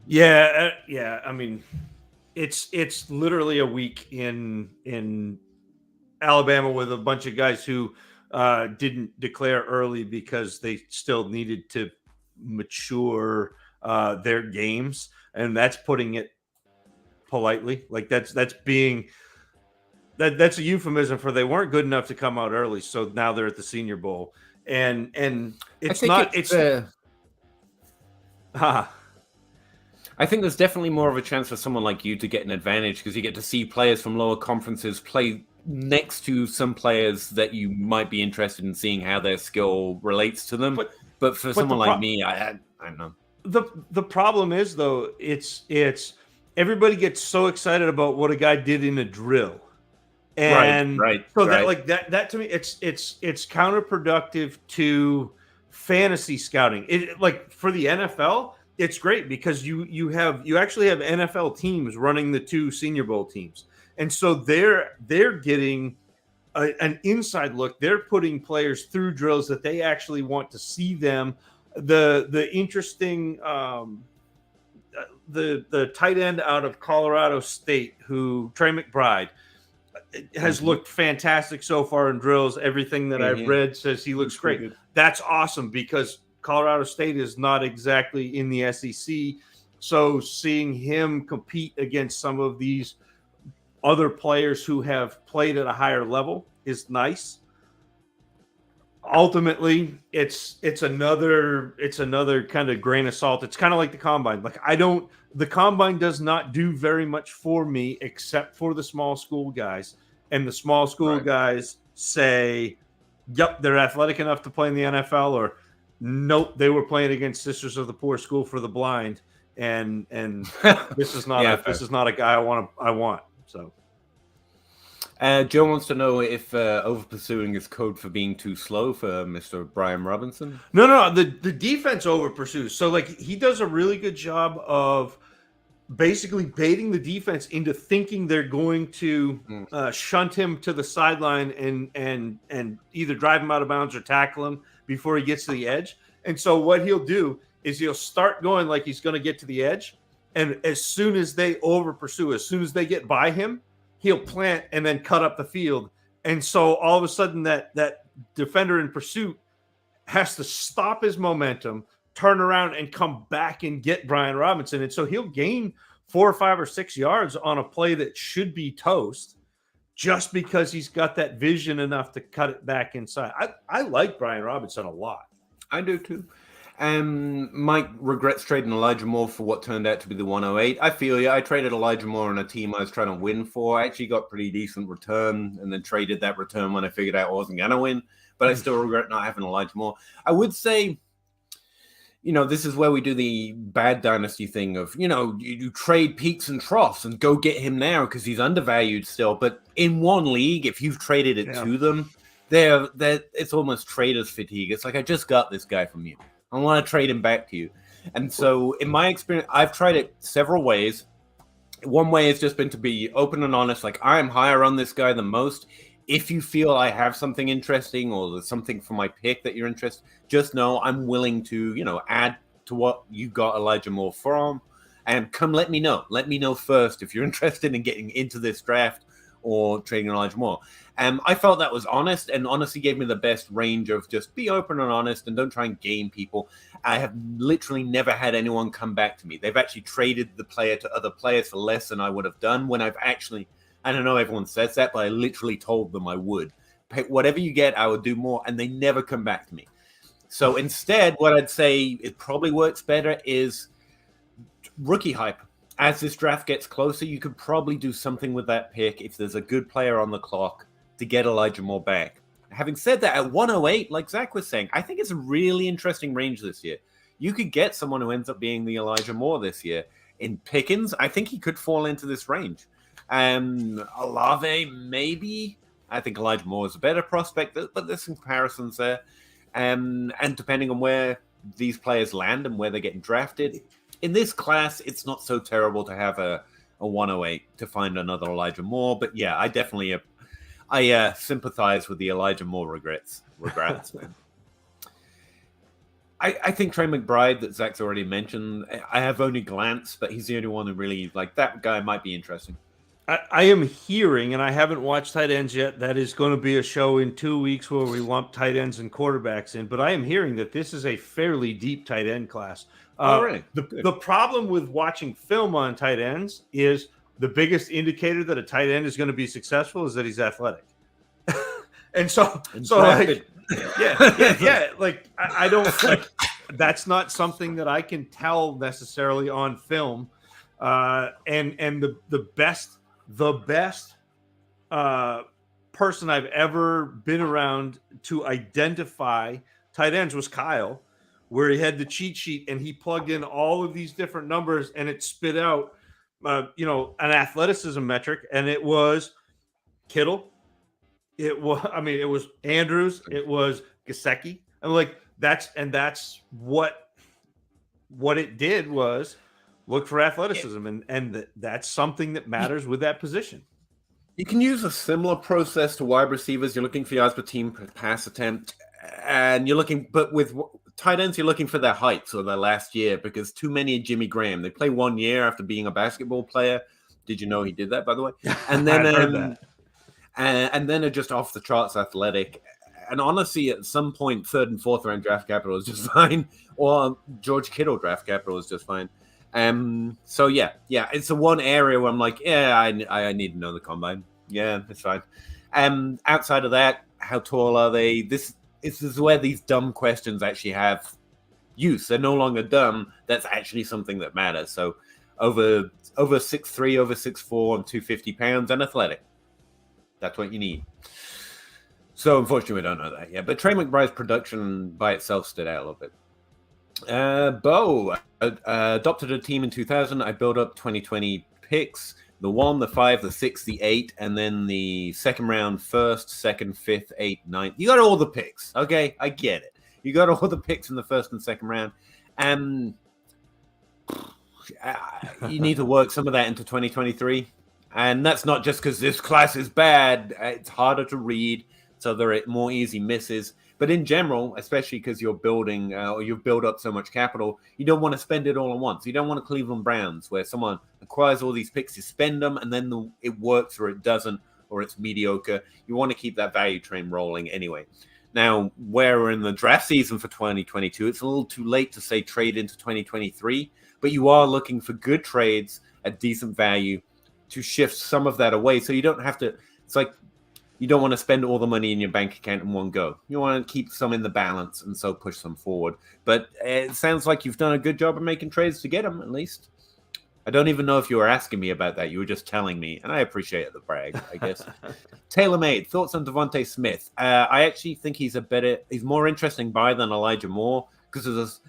Yeah. I mean, it's literally a week in Alabama with a bunch of guys who didn't declare early because they still needed to mature their games, and that's putting it politely. Like that's being that's a euphemism for they weren't good enough to come out early, so now they're at the Senior Bowl, and it's not. I think there's definitely more of a chance for someone like you to get an advantage because you get to see players from lower conferences play next to some players that you might be interested in seeing how their skill relates to them. But for someone like me, I don't know. The problem is though, it's everybody gets so excited about what a guy did in a drill. And that to me, it's counterproductive to fantasy scouting. It like for the NFL, it's great because you actually have NFL teams running the 2 Senior Bowl teams, and so they're getting an inside look. They're putting players through drills that they actually want to see them. The interesting the tight end out of Colorado State, who Trey McBride has looked fantastic so far in drills. Everything that I've read says he looks great. Good. That's awesome because Colorado State is not exactly in the SEC. So seeing him compete against some of these other players who have played at a higher level is nice. Ultimately, it's another kind of grain of salt. It's kind of like the combine. Like the combine does not do very much for me except for the small school guys. And the small school guys say, yep, they're athletic enough to play in the NFL, or nope, they were playing against Sisters of the Poor School for the Blind, and this is not this is not a guy I want. So Joe wants to know if over pursuing is code for being too slow for Mr. Brian Robinson. No, the defense over pursues. So like he does a really good job of basically baiting the defense into thinking they're going to shunt him to the sideline and either drive him out of bounds or tackle him before he gets to the edge. And so what he'll do is he'll start going like he's going to get to the edge. And as soon as they over pursue, as soon as they get by him, he'll plant and then cut up the field. And so all of a sudden that defender in pursuit has to stop his momentum, turn around and come back and get Brian Robinson. And so he'll gain 4 or 5 or 6 yards on a play that should be toast just because he's got that vision enough to cut it back inside. I like Brian Robinson a lot. I do too. Mike regrets trading Elijah Moore for what turned out to be the 108. I feel you. I traded Elijah Moore on a team I was trying to win for. I actually got pretty decent return and then traded that return when I figured out I wasn't going to win. But I still regret not having Elijah Moore. I would say, this is where we do the bad dynasty thing of, you trade peaks and troughs and go get him now because he's undervalued still. But in one league, if you've traded it to them, it's almost traders fatigue. It's like, I just got this guy from you. I want to trade him back to you. And so in my experience, I've tried it several ways. One way has just been to be open and honest. Like, I am higher on this guy than most. If you feel I have something interesting or there's something for my pick that you're interested, just know I'm willing to, add to what you got Elijah Moore from. And come let me know. Let me know first if you're interested in getting into this draft or trading Elijah Moore. I felt that was honest and honestly gave me the best range of just be open and honest and don't try and game people. I have literally never had anyone come back to me. They've actually traded the player to other players for less than I would have done when I've actually, I don't know everyone says that, but I literally told them I would. Pay whatever you get, I would do more, and they never come back to me. So instead, what I'd say it probably works better is rookie hype. As this draft gets closer, you could probably do something with that pick if there's a good player on the clock to get Elijah Moore back. Having said that, at 108, like Zach was saying, I think it's a really interesting range this year. You could get someone who ends up being the Elijah Moore this year. In Pickens, I think he could fall into this range. Olave, maybe. I think Elijah Moore is a better prospect, but there's some comparisons there. And depending on where these players land and where they're getting drafted, in this class, it's not so terrible to have a 108 to find another Elijah Moore. But yeah, I definitely I sympathize with the Elijah Moore regrets. I think Trey McBride that Zach's already mentioned, I have only glanced, but he's the only one who really, that guy might be interesting. I am hearing, and I haven't watched tight ends yet, that is going to be a show in 2 weeks where we lump tight ends and quarterbacks in, but I am hearing that this is a fairly deep tight end class. Really? The problem with watching film on tight ends is the biggest indicator that a tight end is going to be successful is that he's athletic. And so like, yeah. Like I don't like that's not something that I can tell necessarily on film. And the best person I've ever been around to identify tight ends was Kyle, where he had the cheat sheet and he plugged in all of these different numbers and it spit out, an athleticism metric, and it was Kittle. It was Andrews. It was Gesicki. I'm like, that's what it did was look for athleticism, and that's something that matters with that position. You can use a similar process to wide receivers. You're looking for yards per team per pass attempt, and but with tight ends, you're looking for their heights or their last year, because too many of Jimmy Graham. They play 1 year after being a basketball player. Did you know he did that, by the way? And then heard that. And then are just off the charts athletic. And honestly, at some point, 3rd and 4th round draft capital is just fine, or George Kittle draft capital is just fine. So yeah, it's the one area where I'm like, yeah, I need to know the combine. Yeah, it's fine. Outside of that, how tall are they? This is where these dumb questions actually have use. They're no longer dumb. That's actually something that matters. So over 6'3", over 6'4", and 250 pounds and athletic. That's what you need. So unfortunately, we don't know that yet. But Trey McBride's production by itself stood out a little bit. Bo adopted a team in 2000. I built up 2020 picks: the 1, the 5, the 6, the 8, and then the second round, 1st, 2nd, 5th, 8th, 9th. You got all the picks. Okay, I get it. You got all the picks in the 1st and 2nd round. You need to work some of that into 2023. And that's not just because this class is bad. It's harder to read, so there are more easy misses. But in general, especially because you're building or you've built up so much capital, you don't want to spend it all at once. You don't want to Cleveland Browns where someone acquires all these picks, you spend them, and then it works or it doesn't, or it's mediocre. You want to keep that value train rolling anyway. Now, where we're in the draft season for 2022, it's a little too late to say trade into 2023, but you are looking for good trades at decent value to shift some of that away. So you don't have to, it's like, you don't want to spend all the money in your bank account in one go. You want to keep some in the balance and so push them forward. But it sounds like you've done a good job of making trades to get them, at least. I don't even know if you were asking me about that. You were just telling me, and I appreciate the brag, I guess. TaylorMade, thoughts on Devonta Smith? I actually think he's more interesting buy than Elijah Moore, because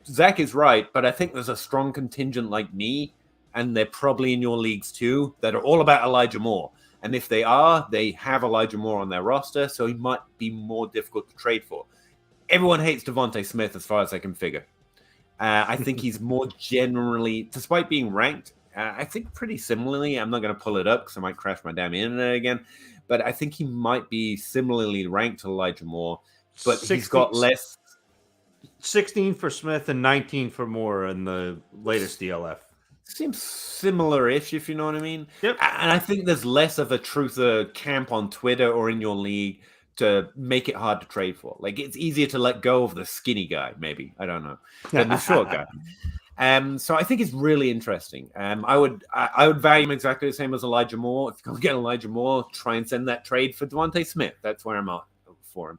Zach is right, but I think there's a strong contingent like me, and they're probably in your leagues too, that are all about Elijah Moore. And if they have Elijah Moore on their roster, so he might be more difficult to trade for. Everyone hates Devonta Smith as far as I can figure. I think he's more generally, despite being ranked, I think pretty similarly. I'm not going to pull it up because I might crash my damn internet again. But I think he might be similarly ranked to Elijah Moore. But he's got less. 16 for Smith and 19 for Moore in the latest DLF. Seems similar-ish, if you know what I mean. Yep. And I think there's less of a truther camp on Twitter or in your league to make it hard to trade for. Like, it's easier to let go of the skinny guy, maybe. I don't know. Than the short guy. So I think it's really interesting. I would value him exactly the same as Elijah Moore. If you can get Elijah Moore, try and send that trade for Devonta Smith. That's where I'm at for him.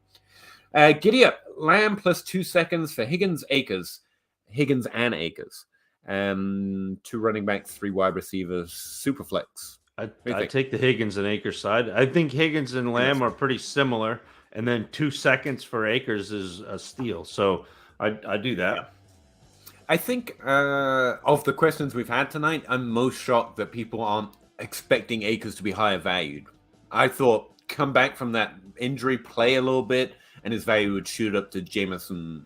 Giddy up. Lamb plus 2 seconds for Higgins and Akers. 2 running backs, 3 wide receivers, super flex. I take the Higgins and Akers side. I think Higgins and Lamb are pretty similar, and then 2 seconds for Akers is a steal. So I do that. Yeah. I think of the questions we've had tonight, I'm most shocked that people aren't expecting Akers to be higher valued. I thought come back from that injury, play a little bit, and his value would shoot up to Jameson.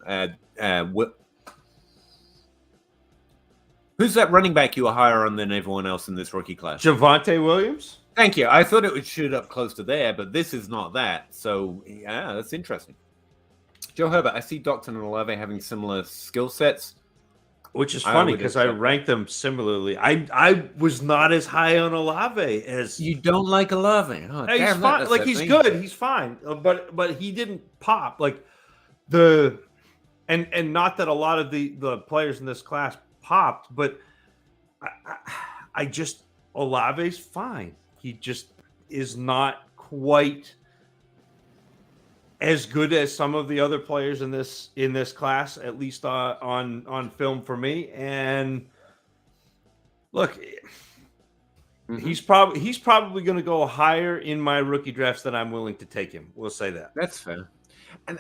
Who's that running back you were higher on than everyone else in this rookie class? Javonte Williams? Thank you. I thought it would shoot up close to there, but this is not that. So, yeah, that's interesting. Joe Herbert, I see Doctor and Olave having similar skill sets. Which is funny because I ranked them similarly. I was not as high on Olave as... You don't like Olave? Oh, he's damn, fine. Like, he's good. He's fine. But he didn't pop. Like, and not that a lot of the players in this class popped, but I just Olave's fine. He just is not quite as good as some of the other players in this class, at least on film for me. And look, he's probably going to go higher in my rookie drafts than I'm willing to take him. We'll say that. That's fair. And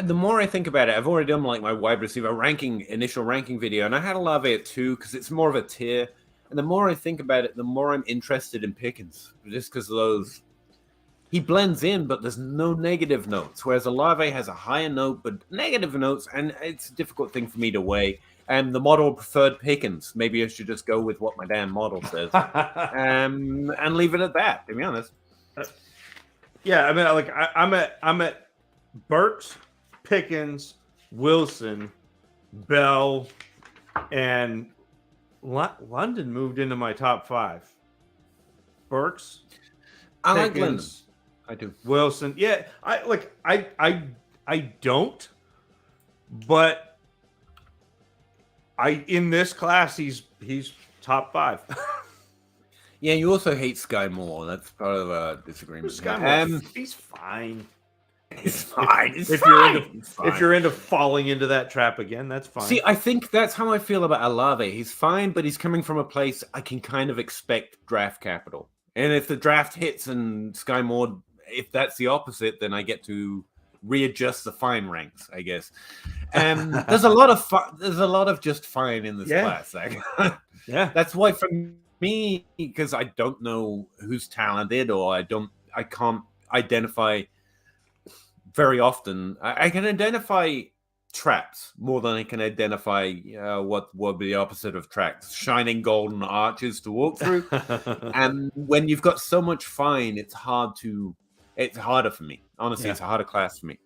the more I think about it, I've already done like my wide receiver initial ranking video, and I had Olave at 2 because it's more of a tier. And the more I think about it, the more I'm interested in Pickens, just because of those. He blends in, but there's no negative notes, whereas Olave has a higher note, but negative notes, and it's a difficult thing for me to weigh. And the model preferred Pickens. Maybe I should just go with what my damn model says, and leave it at that. To be honest. Yeah, I mean, like I'm at Burks, Pickens, Wilson, Bell, and London moved into my top 5. Burks, I Pickens, like London. I do. Wilson, yeah. I don't, but in this class he's top 5. Yeah, you also hate Sky Moore. That's part of a disagreement. Sky Moore, he's fine. It's fine. If you're into falling into that trap again, that's fine. See, I think that's how I feel about Olave. He's fine, but he's coming from a place I can kind of expect draft capital. And if the draft hits and Sky Moore, if that's the opposite, then I get to readjust the fine ranks, I guess. There's a lot of just fine in this class. Yeah, that's why for me, because I don't know who's talented, or I can't identify. Very often, I can identify traps more than I can identify what would be the opposite of traps, shining golden arches to walk through. And when you've got so much fine, it's harder for me. Honestly, It's a harder class for me.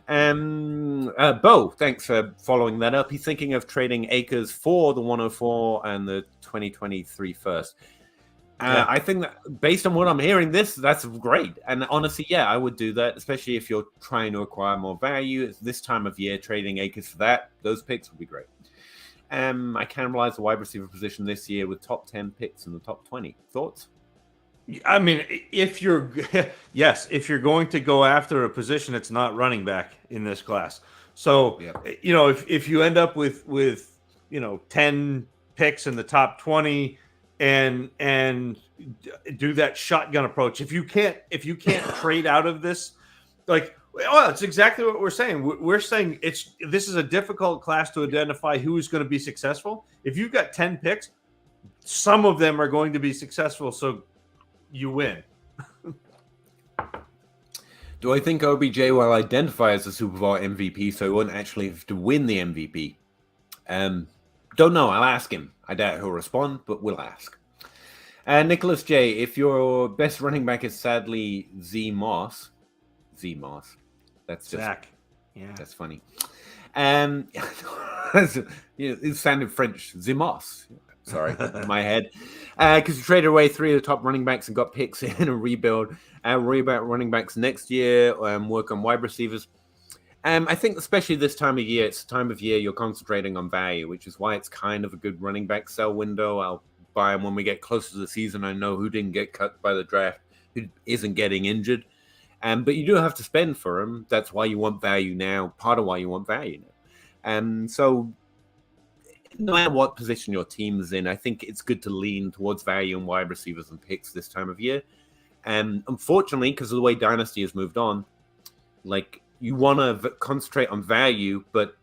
Bo, thanks for following that up. He's thinking of trading Akers for the 104 and the 2023 first. I think that based on what I'm hearing, that's great. And honestly, yeah, I would do that, especially if you're trying to acquire more value. It's this time of year, trading Akers for those picks would be great. I cannibalized the wide receiver position this year with top 10 picks in the top 20. Thoughts? I mean, if you're going to go after a position, it's not running back in this class. So, if you end up with 10 picks in the top 20 and do that shotgun approach, if you can't trade out of this, it's exactly what we're saying. We're saying this is a difficult class to identify who is going to be successful. If you've got 10 picks, some of them are going to be successful. So you win. Do I think OBJ will identify as a Super Bowl MVP so he won't actually have to win the MVP? Don't know. I'll ask him. I doubt he'll respond, but we'll ask. Nicholas J., if your best running back is sadly Z Moss, that's just Zach. Yeah, that's funny. It sounded French. Zimos. Sorry, in my head. Because you traded away 3 of the top running backs and got picks in a rebuild. Worry about running backs next year. Work on wide receivers. I think especially this time of year, it's the time of year you're concentrating on value, which is why it's kind of a good running back sell window. I'll buy them when we get closer to the season. I know who didn't get cut by the draft, who isn't getting injured. But you do have to spend for them. That's why you want value now. Part of why you want value now. So no matter what position your team is in, I think it's good to lean towards value and wide receivers and picks this time of year. And unfortunately, because of the way Dynasty has moved on, you want to concentrate on value, but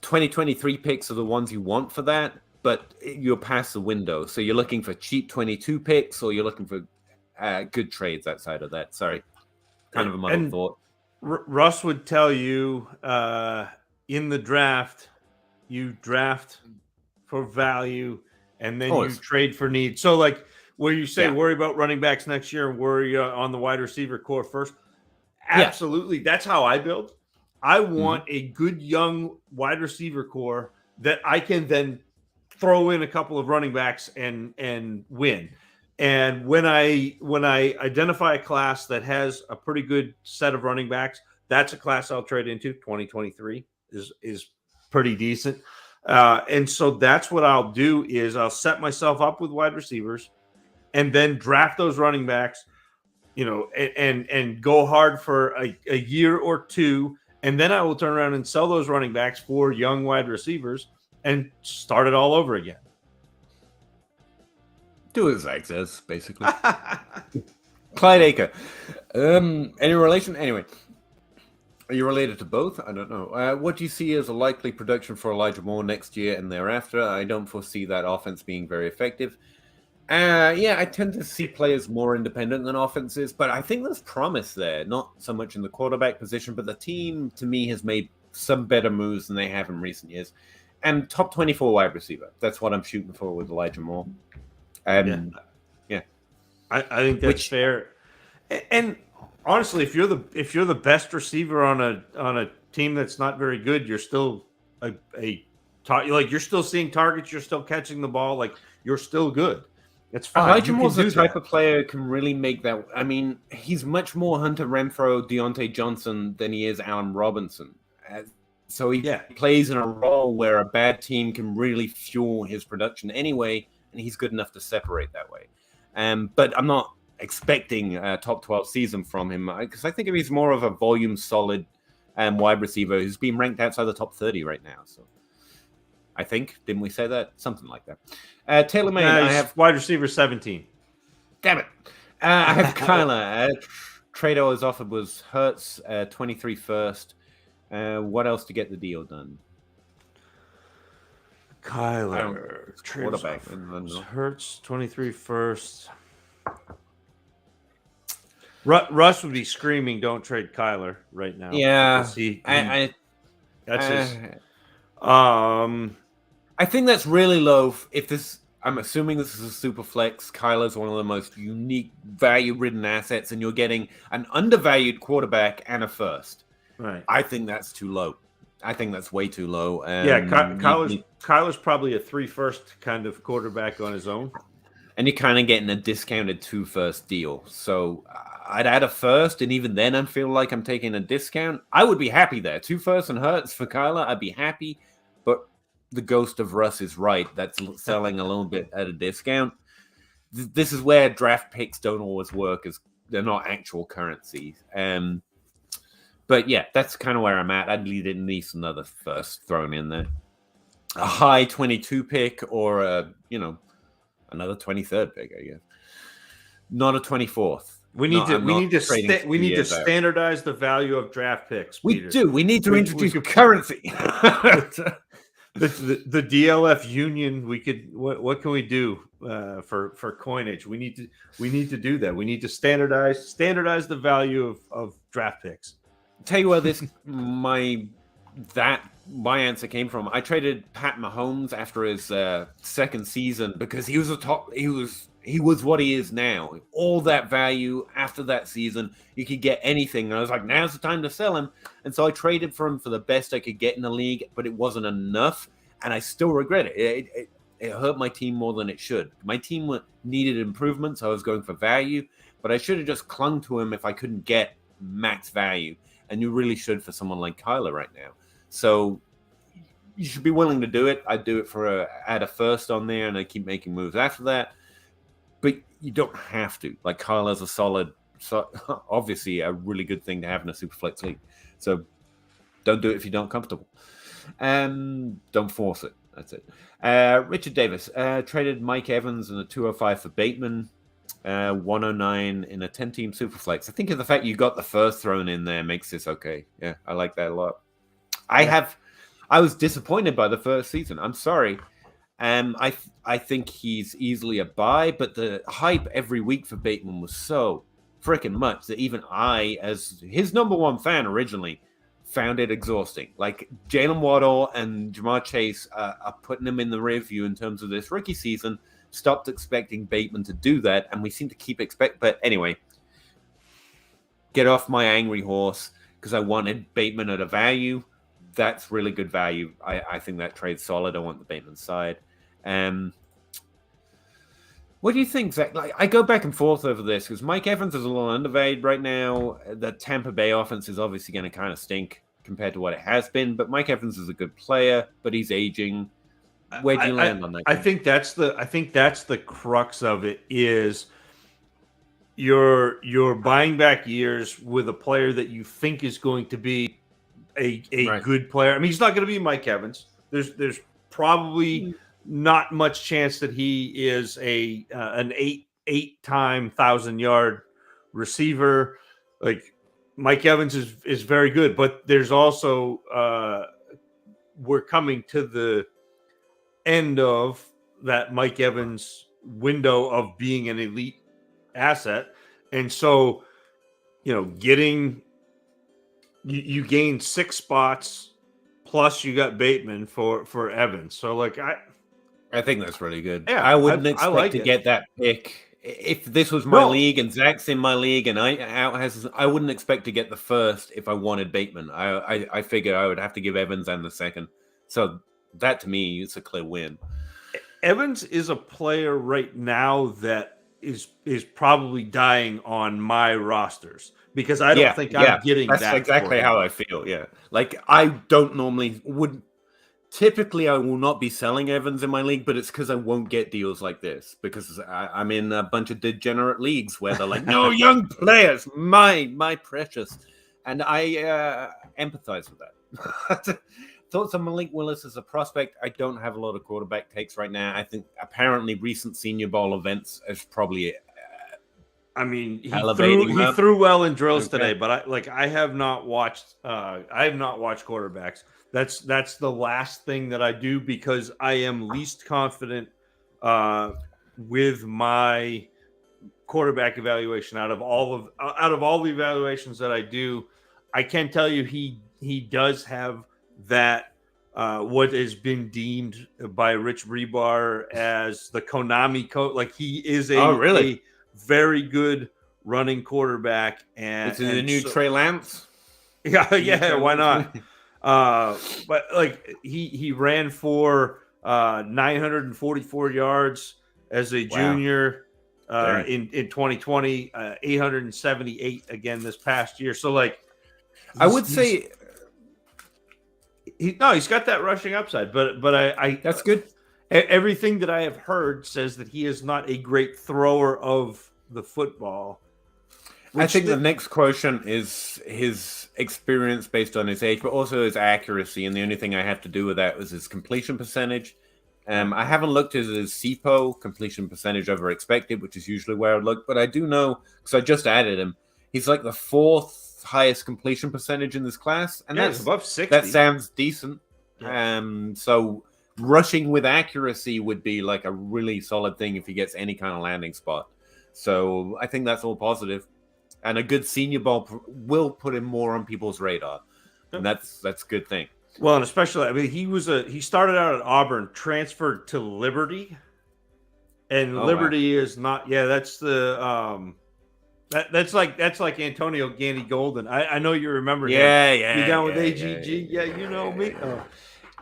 2023 picks are the ones you want for that, but you're past the window. So you're looking for cheap 22 picks, or you're looking for good trades outside of that. Sorry, kind of a muddled thought. Russ would tell you in the draft, you draft for value and then you trade for need. So where you say worry about running backs next year and worry on the wide receiver core first. Absolutely. That's how I build. I want a good young wide receiver core that I can then throw in a couple of running backs and win. And when I identify a class that has a pretty good set of running backs, that's a class I'll trade into. 2023 is pretty decent. And so that's what I'll do is I'll set myself up with wide receivers and then draft those running backs, and go hard for a year or two. And then I will turn around and sell those running backs for young wide receivers and start it all over again. Do as Zach says, basically. Clyde Acre. Any relation? Anyway. Are you related to both? I don't know. What do you see as a likely production for Elijah Moore next year and thereafter? I don't foresee that offense being very effective. I tend to see players more independent than offenses, but I think there's promise there. Not so much in the quarterback position, but the team, to me, has made some better moves than they have in recent years. And top 24 wide receiver. That's what I'm shooting for with Elijah Moore. I think that's fair. And honestly, if you're the best receiver on a team that's not very good, you're still you're still seeing targets, you're still catching the ball, you're still good. It's fine. Elijah Moore's the type of player who can really make that. I mean, he's much more Hunter Renfrow, Deontay Johnson than he is Allen Robinson. So he plays in a role where a bad team can really fuel his production anyway, and he's good enough to separate that way. But I'm not expecting a top 12 season from him because I think he's more of a volume solid wide receiver who's been ranked outside the top 30 right now. So I think, didn't we say that? Something like that. Taylor May, I have wide receiver 17. Damn it. I have Kyler. Trade I was offered was Hurts, 23 first. What else to get the deal done? Kyler. Quarterback. Hurts, 23 first. Russ would be screaming, "Don't trade Kyler" right now. Yeah, that's his. I think that's really low. I'm assuming this is a super flex. Kyler's one of the most unique, value-ridden assets, and you're getting an undervalued quarterback and a first. Right. I think that's too low. I think that's way too low. Yeah, Kyler's probably a 3 first kind of quarterback on his own. And you're kind of getting a discounted 2 first deal. So I'd add a first, and even then I feel like I'm taking a discount. I would be happy there. 2 first and Hurts for Kyler, I'd be happy. But the ghost of Russ is right. That's selling a little bit at a discount. This is where draft picks don't always work, as they're not actual currency. But yeah, that's kind of where I'm at. I'd leave at least another first thrown in there. A high 22 pick or another 23rd pick, I guess. Not a 24th. We need to standardize the value of draft picks. Peter. We do. We need to introduce currency. The DLF union. We could. What can we do for coinage? We need to do that. We need to standardize the value of draft picks. Tell you where my answer came from. I traded Pat Mahomes after his second season because he was he was what he is now. All that value after that season, you could get anything. And I was like, now's the time to sell him. And so I traded for him for the best I could get in the league, but it wasn't enough. And I still regret it. It hurt my team more than it should. My team needed improvements. I was going for value, but I should have just clung to him if I couldn't get max value. And you really should for someone like Kyler right now. So you should be willing to do it. I'd do it add a first on there, and I keep making moves after that. But you don't have to. Like, Kyler's obviously a really good thing to have in a Superflex league. So don't do it if you don't comfortable. Don't force it. That's it. Richard Davis traded Mike Evans in a 205 for Bateman. 109 in a 10-team Superflex. I think the fact you got the first thrown in there makes this okay. Yeah, I like that a lot. I was disappointed by the first season. I'm sorry. I think he's easily a buy, but the hype every week for Bateman was so freaking much that even I, as his number one fan originally, found it exhausting. Like, Jalen Waddle and Jamar Chase are putting him in the rear view in terms of this rookie season. Stopped expecting Bateman to do that, and we seem to keep But anyway, get off my angry horse because I wanted Bateman at a value. That's really good value. I think that trade's solid. I want the Bateman side. What do you think, Zach? Like, I go back and forth over this because Mike Evans is a little undervalued right now. The Tampa Bay offense is obviously going to kind of stink compared to what it has been, but Mike Evans is a good player, but he's aging. Where do you land on that? I think that's the crux of it is you're buying back years with a player that you think is going to be a good player. I mean, he's not going to be Mike Evans. There's probably not much chance that he is an eight-time 1,000-yard receiver. Like, Mike Evans is very good, but there's also we're coming to the end of that Mike Evans window of being an elite asset. And so, getting you gain 6 spots plus you got Bateman for Evans. So, like, I think that's really good. Yeah, I wouldn't expect to get that pick if this was my league and Zach's in my league and I wouldn't expect to get the first if I wanted Bateman. I figured I would have to give Evans and the second. So that, to me, is a clear win. Evans is a player right now that is probably dying on my rosters because I don't think I'm getting that. That's exactly how I feel, yeah. Like, I don't normally typically I will not be selling Evans in my league, but it's because I won't get deals like this because I'm in a bunch of degenerate leagues where they're like, no, young players, my precious. And I empathize with that. Thoughts on Malik Willis as a prospect? I don't have a lot of quarterback takes right now. I think apparently recent Senior Bowl events is probably he threw well in drills today, but I have not watched quarterbacks. That's the last thing that I do because I am least confident with my quarterback evaluation out of all the evaluations that I do. I can tell you he does have that what has been deemed by Rich Rebar as the Konami coach. Like, he is a very good running quarterback. And is it the new Trey Lance? Yeah, why not? But like he ran for 944 yards as a Wow. junior Dang. in 2020, 878 again this past year. So like, I would say he's got that rushing upside, but I that's good. Everything that I have heard says that he is not a great thrower of the football. I think the next quotient is his experience based on his age, but also his accuracy. And the only thing I have to do with that was his completion percentage. I haven't looked at his CPO, completion percentage over expected, which is usually where I'd look. But I do know, because I just added him, he's like the 4th highest completion percentage in this class. And that's above 60. That sounds decent. Yeah. So rushing with accuracy would be like a really solid thing if he gets any kind of landing spot. So I think that's all positive. And a good senior ball will put him more on people's radar. And that's a good thing. Well, and especially, I mean, he started out at Auburn, transferred to Liberty, and Liberty is not. Yeah, that's the that's like Antonio Gandy Golden. I know you remember him. Yeah. You down with AGG? Yeah, you know me. Oh.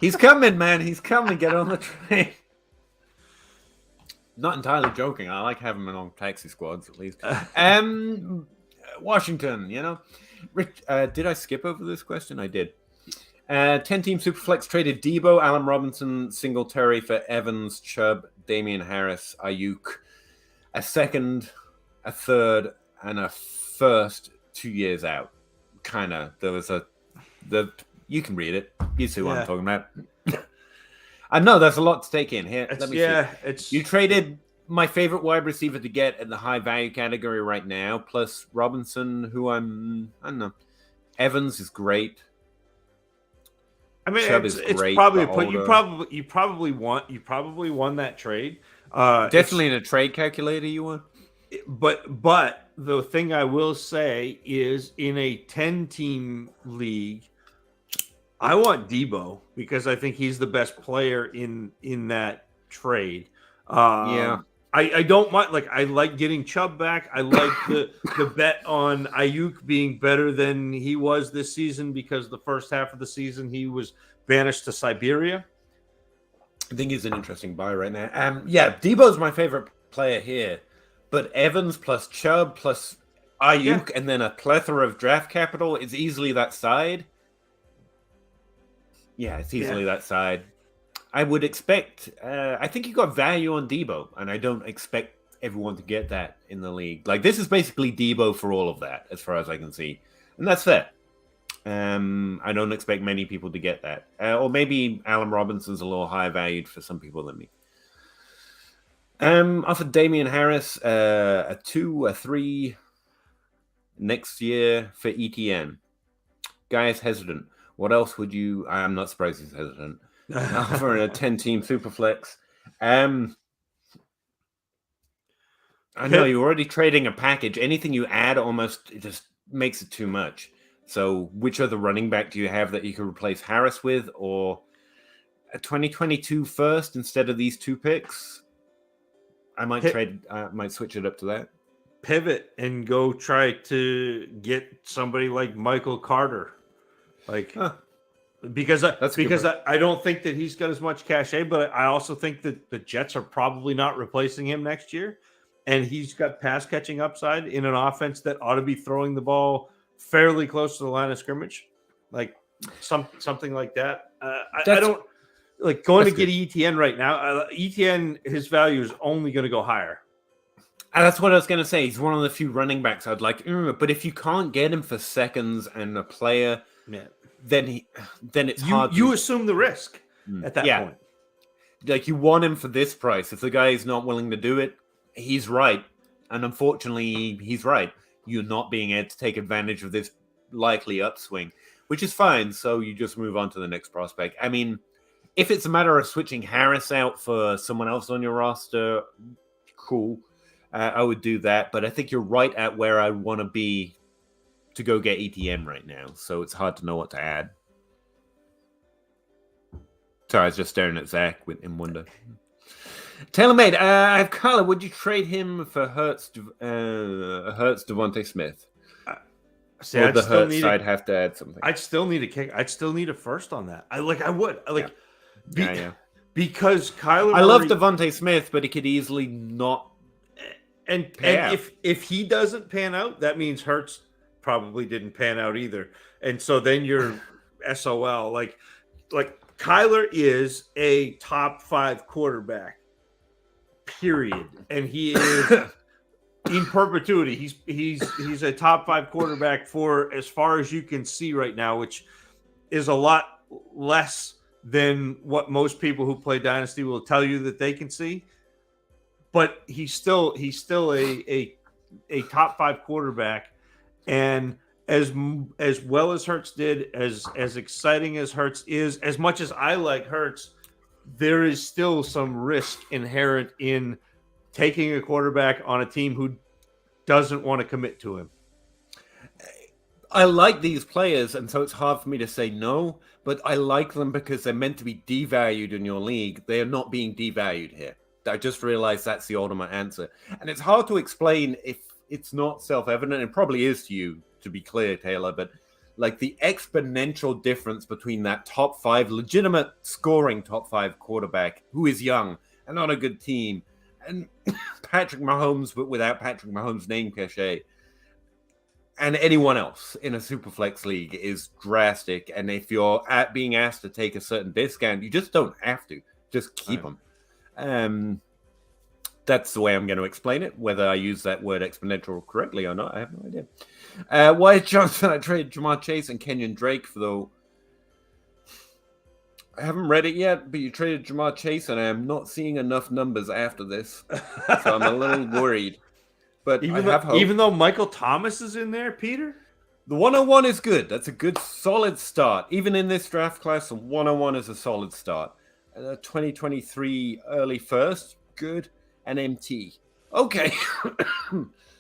He's coming, man. He's coming. Get on the train. Not entirely joking. I like having him on taxi squads at least. Washington, Rich, did I skip over this question? I did. 10-team Superflex traded Debo, Allen Robinson, Singletary for Evans, Chubb, Damien Harris, Ayuk, a second, a third, and a first 2 years out. Kind of. There was you can read it. You see what I'm talking about. I know there's a lot to take in here. Let me see. You traded my favorite wide receiver to get in the high value category right now, plus Robinson, who I don't know. Evans is great. I mean, it's great, probably a put. You probably won that trade. Definitely in a trade calculator, you won. But the thing I will say is, in a 10-team league, I want Debo because I think he's the best player in that trade. I don't mind. Like, I like getting Chubb back. I like the bet on Ayuk being better than he was this season because the first half of the season he was banished to Siberia. I think he's an interesting buy right now. Debo's my favorite player here, but Evans plus Chubb plus Ayuk and then a plethora of draft capital is easily that side. Yeah, it's easily that side. I would expect. I think you got value on Debo, and I don't expect everyone to get that in the league. Like, this is basically Debo for all of that, as far as I can see, and that's fair. I don't expect many people to get that, or maybe Allen Robinson's a little higher valued for some people than me. Offered Damien Harris a 2, a 3 next year for ETN. Guy is hesitant. What else would you? I'm not surprised he's hesitant. For a 10-team Superflex. I know you're already trading a package. Anything you add almost just makes it too much. So which other running back do you have that you can replace Harris with, or a 2022 first instead of these 2 picks? I might switch it up to that. Pivot and go try to get somebody like Michael Carter. Because I don't think that he's got as much cachet, but I also think that the Jets are probably not replacing him next year, and he's got pass catching upside in an offense that ought to be throwing the ball fairly close to the line of scrimmage, like something like that. I don't like going to get ETN right now. ETN, his value is only going to go higher. And that's what I was going to say. He's one of the few running backs I'd like, but if you can't get him for seconds and a player. Yeah. Then it's hard. You assume the risk at that point. Like, you want him for this price. If the guy is not willing to do it, he's right. And unfortunately, he's right. You're not being able to take advantage of this likely upswing, which is fine. So you just move on to the next prospect. I mean, if it's a matter of switching Harris out for someone else on your roster, cool. I would do that. But I think you're right at where I want to be to go get ETN right now, so it's hard to know what to add. Sorry, I was just staring at Zach in wonder. TaylorMade, I have Carla. Would you trade him for Devonta Smith? See, or the Hurts side have to add something. I'd still need a kick. I'd still need a first on that. I would. Yeah. Because Kyler I love Murray, Devonta Smith, but he could easily not. And if he doesn't pan out, that means Hurts probably didn't pan out either. And so then you're SOL. Like Kyler is a top 5 quarterback, period. And he is in perpetuity. He's a top 5 quarterback for as far as you can see right now, which is a lot less than what most people who play Dynasty will tell you that they can see. But he's still a top 5 quarterback, and as well as Hurts did, as exciting as Hurts is, as much as I like Hurts, there is still some risk inherent in taking a quarterback on a team who doesn't want to commit to him. I like these players, and so it's hard for me to say no, but I like them because they're meant to be devalued in your league. They are not being devalued here. I just realized that's the ultimate answer. And it's hard to explain if it's not self-evident. It probably is to you, to be clear, Taylor, but like the exponential difference between that top 5, legitimate scoring top 5 quarterback who is young and on a good team, and Patrick Mahomes, but without Patrick Mahomes' name cachet, and anyone else in a Superflex league is drastic. And if you're being asked to take a certain discount, you just don't have to. Just keep them. That's the way I'm going to explain it. Whether I use that word exponential correctly or not, I have no idea. Wyatt Johnson, I traded Jamar Chase and Kenyon Drake for the... I haven't read it yet, but you traded Jamar Chase, and I am not seeing enough numbers after this. So I'm a little worried. But even though Michael Thomas is in there, Peter? The 101 is good. That's a good, solid start. Even in this draft class, the 101 is a solid start. 2023 early first, good. And MT. Okay.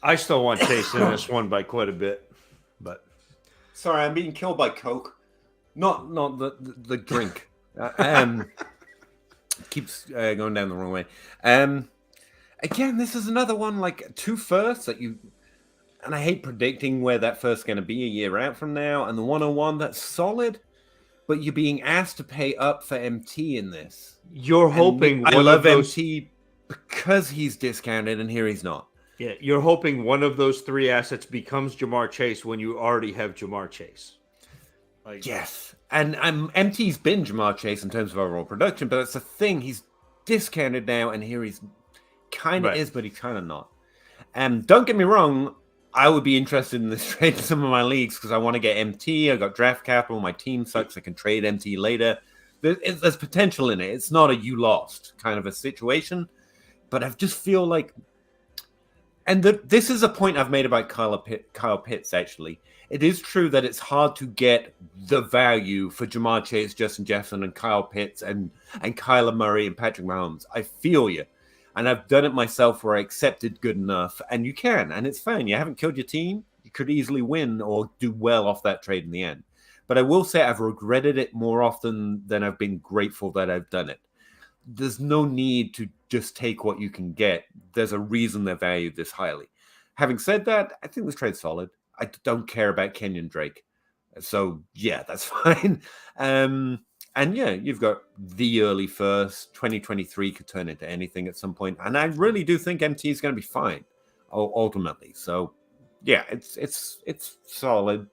I still want Chase in this one by quite a bit. But sorry, I'm being killed by Coke. Not the drink. Keeps going down the wrong way. Again, this is another one like 2 firsts that you... And I hate predicting where that first's going to be a year out from now. And the 101, that's solid. But you're being asked to pay up for MT in this. You're hoping... I love MT because he's discounted, and here he's not. Yeah, you're hoping one of those 3 assets becomes Jamar Chase when you already have Jamar Chase. Yes. And MT's been Jamar Chase in terms of overall production, but that's the thing. He's discounted now, and here he's kind of is, but he's kind of not. Don't get me wrong, I would be interested in this trade in some of my leagues because I want to get MT. I got draft capital. My team sucks. I can trade MT later. There's potential in it. It's not a you lost kind of a situation, but I just feel like, and this is a point I've made about Kyle Pitts, actually. It is true that it's hard to get the value for Jamar Chase, Justin Jefferson, and Kyle Pitts, and Kyler Murray and Patrick Mahomes. I feel you. And I've done it myself where I accepted good enough. And you can, and it's fine. You haven't killed your team. You could easily win or do well off that trade in the end. But I will say I've regretted it more often than I've been grateful that I've done it. There's no need to just take what you can get. There's a reason they're valued this highly. Having said that, I think this trade's solid. I don't care about Kenyon Drake. So, yeah, that's fine. And, yeah, you've got the early first. 2023 could turn into anything at some point. And I really do think MT is going to be fine, ultimately. So, yeah, it's solid.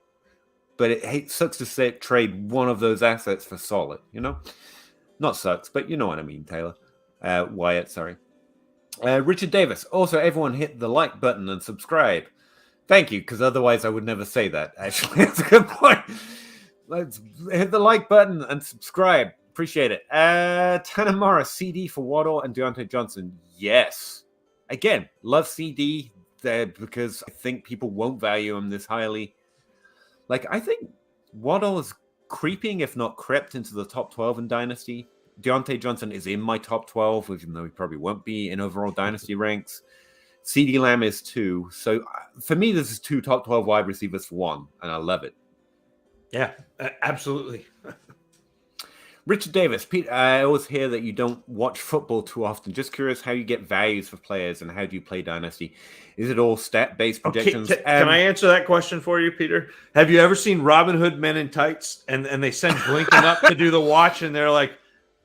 But it sucks to say trade one of those assets for solid, you know? Not sucks, but you know what I mean, Taylor. Wyatt, sorry. Richard Davis. Also, everyone hit the like button and subscribe. Thank you, because otherwise I would never say that, actually. That's a good point. Let's hit the like button and subscribe. Appreciate it. Tanner Morris, CD for Waddle and Deontay Johnson. Yes. Again, love CD there because I think people won't value him this highly. Like, I think Waddle is creeping, if not crept, into the top 12 in Dynasty. Deontay Johnson is in my top 12, even though he probably won't be in overall Dynasty ranks. CeeDee Lamb is 2. So for me, this is 2 top 12 wide receivers for 1, and I love it. Yeah, absolutely. Richard Davis, Pete, I always hear that you don't watch football too often. Just curious how you get values for players and how do you play Dynasty? Is it all stat-based projections? Okay, can I answer that question for you, Peter? Have you ever seen Robin Hood Men in Tights? And they send Blinken up to do the watch, and they're like,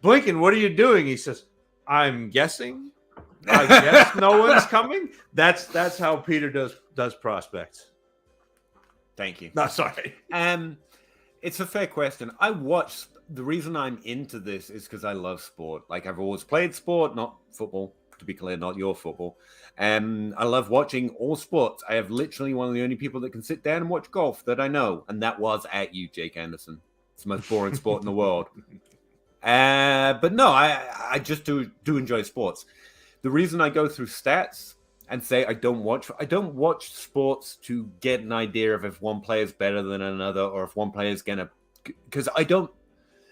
Blinken, what are you doing? He says, I'm guessing. I guess no one's coming. That's how Peter does prospects. Thank you. No, sorry. It's a fair question. The reason I'm into this is because I love sport. Like, I've always played sport, not football, to be clear, not your football. I love watching all sports. I have literally one of the only people that can sit down and watch golf that I know, and that was at you, Jake Anderson. It's the most boring sport in the world. But no, I just do enjoy sports. The reason I go through stats and say I don't watch sports to get an idea of if one player is better than another or if one player is gonna, because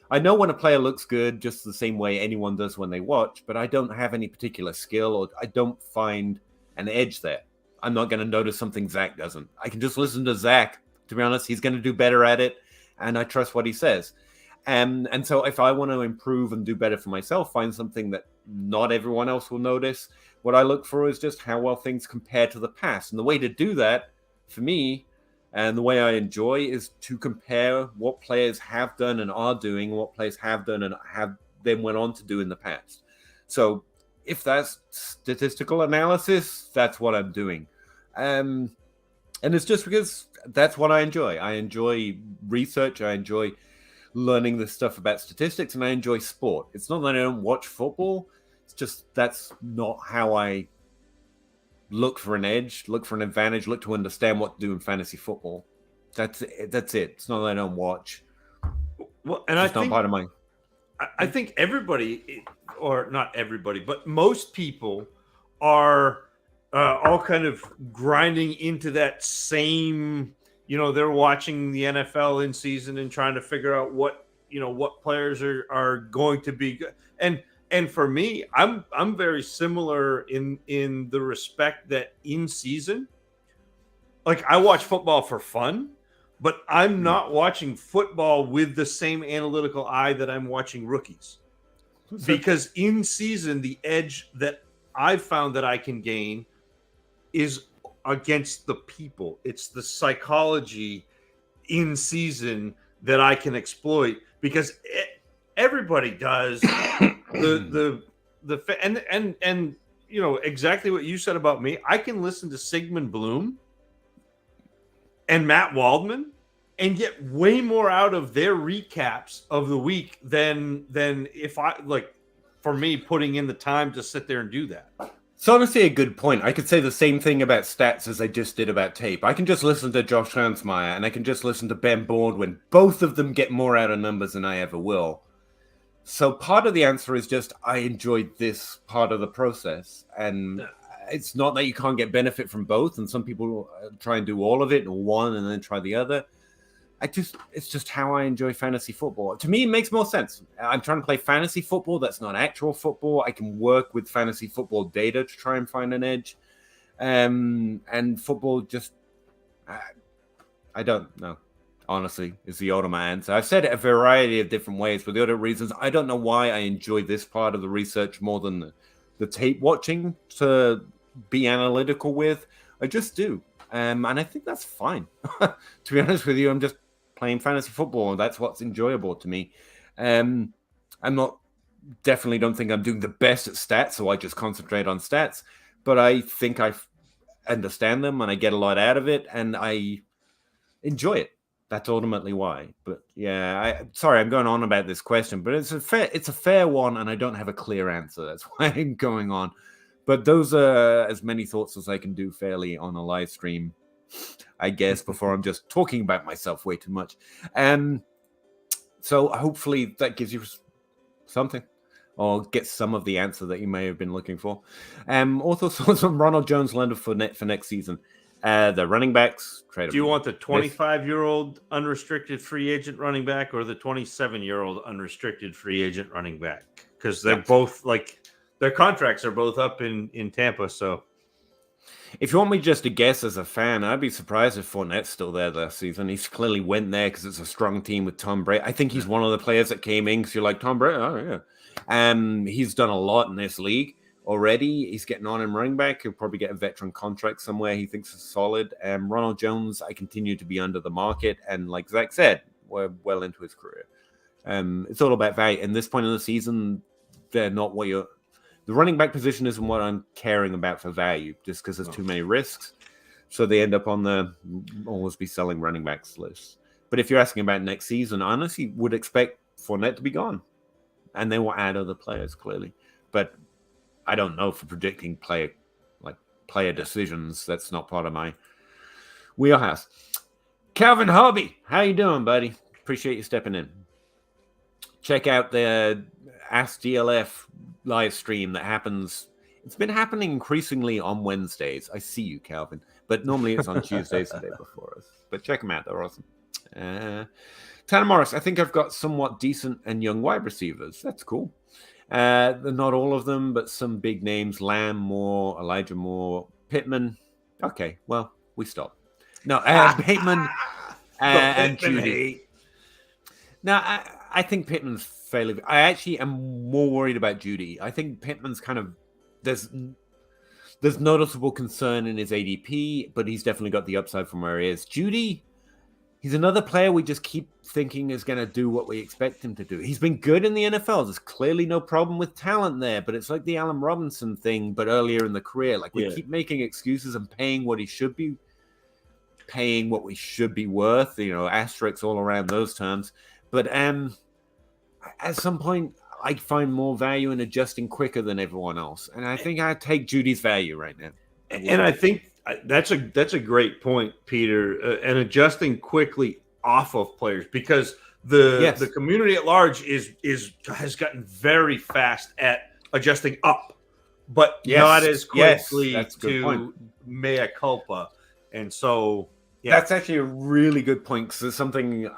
I know when a player looks good just the same way anyone does when they watch, but I don't have any particular skill or I don't find an edge there. I'm not going to notice something Zach doesn't. I can just listen to Zach. To be honest, he's going to do better at it, and I trust what he says. And so if I want to improve and do better for myself, find something that not everyone else will notice, what I look for is just how well things compare to the past. And the way to do that, for me, and the way I enjoy is to compare what players have done and are doing, what players have done and have then went on to do in the past. So if that's statistical analysis, that's what I'm doing. And it's just because that's what I enjoy. I enjoy research. I enjoy learning the stuff about statistics, and I enjoy sport. It's not that I don't watch football. It's just that's not how I look for an edge, look for an advantage, look to understand what to do in fantasy football. That's it. It's not that I don't watch. Well, and it's not part of my. I think everybody, or not everybody, but most people are all kind of grinding into that same. They're watching the NFL in season and trying to figure out what players are going to be good. And for me, I'm very similar in the respect that in season, like I watch football for fun, but I'm not watching football with the same analytical eye that I'm watching rookies. Because in season, the edge that I've found that I can gain is against the people. It's the psychology in season that I can exploit because everybody does. And exactly what you said about me. I can listen to Sigmund Bloom and Matt Waldman and get way more out of their recaps of the week than if I for me putting in the time to sit there and do that. It's honestly a good point. I could say the same thing about stats as I just did about tape. I can just listen to Josh Hansmeyer and I can just listen to Ben Baldwin. Both of them get more out of numbers than I ever will. So part of the answer is just I enjoyed this part of the process. And it's not that you can't get benefit from both. And some people try and do all of it or one and then try the other. It's just how I enjoy fantasy football. To me, it makes more sense. I'm trying to play fantasy football. That's not actual football. I can work with fantasy football data to try and find an edge. And football just, I don't know. Honestly, is the ultimate answer. I've said it a variety of different ways for the other reasons. I don't know why I enjoy this part of the research more than the tape watching to be analytical with. I just do. And I think that's fine. To be honest with you, I'm just playing fantasy football, and that's what's enjoyable to me. I'm definitely don't think I'm doing the best at stats, so I just concentrate on stats. But I think I understand them, and I get a lot out of it, and I enjoy it. That's ultimately why. But yeah, sorry, I'm going on about this question, but it's a fair one, and I don't have a clear answer. That's why I'm going on. But those are as many thoughts as I can do fairly on a live stream, I guess, before I'm just talking about myself way too much. So hopefully that gives you something or get some of the answer that you may have been looking for. Also, thoughts on Ronald Jones Leonard for next season. The running backs. Do you want the 25-year-old unrestricted free agent running back or the 27-year-old unrestricted free agent running back? Because they're both their contracts are both up in Tampa. So If you want me just to guess as a fan, I'd be surprised if Fournette's still there last season. He's clearly went there because it's a strong team with Tom Brady. I think he's one of the players that came in because you're like, Tom Brady, oh yeah. He's done a lot in this league already. He's getting on in running back. He'll probably get a veteran contract somewhere he thinks is solid. Ronald Jones, I continue to be under the market. And like Zach said, we're well into his career. It's all about value. And this point in the season, they're not what you're... The running back position isn't what I'm caring about for value, just because there's too many risks. So they end up on the always be selling running backs list. But if you're asking about next season, I honestly would expect Fournette to be gone. And they will add other players, clearly. But I don't know for predicting player decisions. That's not part of my wheelhouse. Calvin Hobby, how you doing, buddy? Appreciate you stepping in. Check out the Ask DLF live stream that happens. It's been happening increasingly on Wednesdays. I see you, Calvin. But normally it's on Tuesdays the day before us. But check them out. They're awesome. Tanner Morris, I think I've got somewhat decent and young wide receivers. That's cool. Not all of them, but some big names. Lamb, Moore, Elijah Moore, Pittman. Okay, well, we stop. No, Bateman and Judy. Now, I think Pittman's fairly... I actually am more worried about Judy. I think Pittman's kind of... There's noticeable concern in his ADP, but he's definitely got the upside from where he is. Judy, he's another player we just keep thinking is going to do what we expect him to do. He's been good in the NFL. There's clearly no problem with talent there, but it's like the Allen Robinson thing, but earlier in the career. Like, we keep making excuses and paying what he should be, paying what we should be worth, asterisks all around those terms. But at some point, I find more value in adjusting quicker than everyone else. And I think I take Judy's value right now. And I think that's a great point, Peter, and adjusting quickly off of players, because the community at large has gotten very fast at adjusting up, but not as quickly to mea culpa. And so that's actually a really good point, because it's something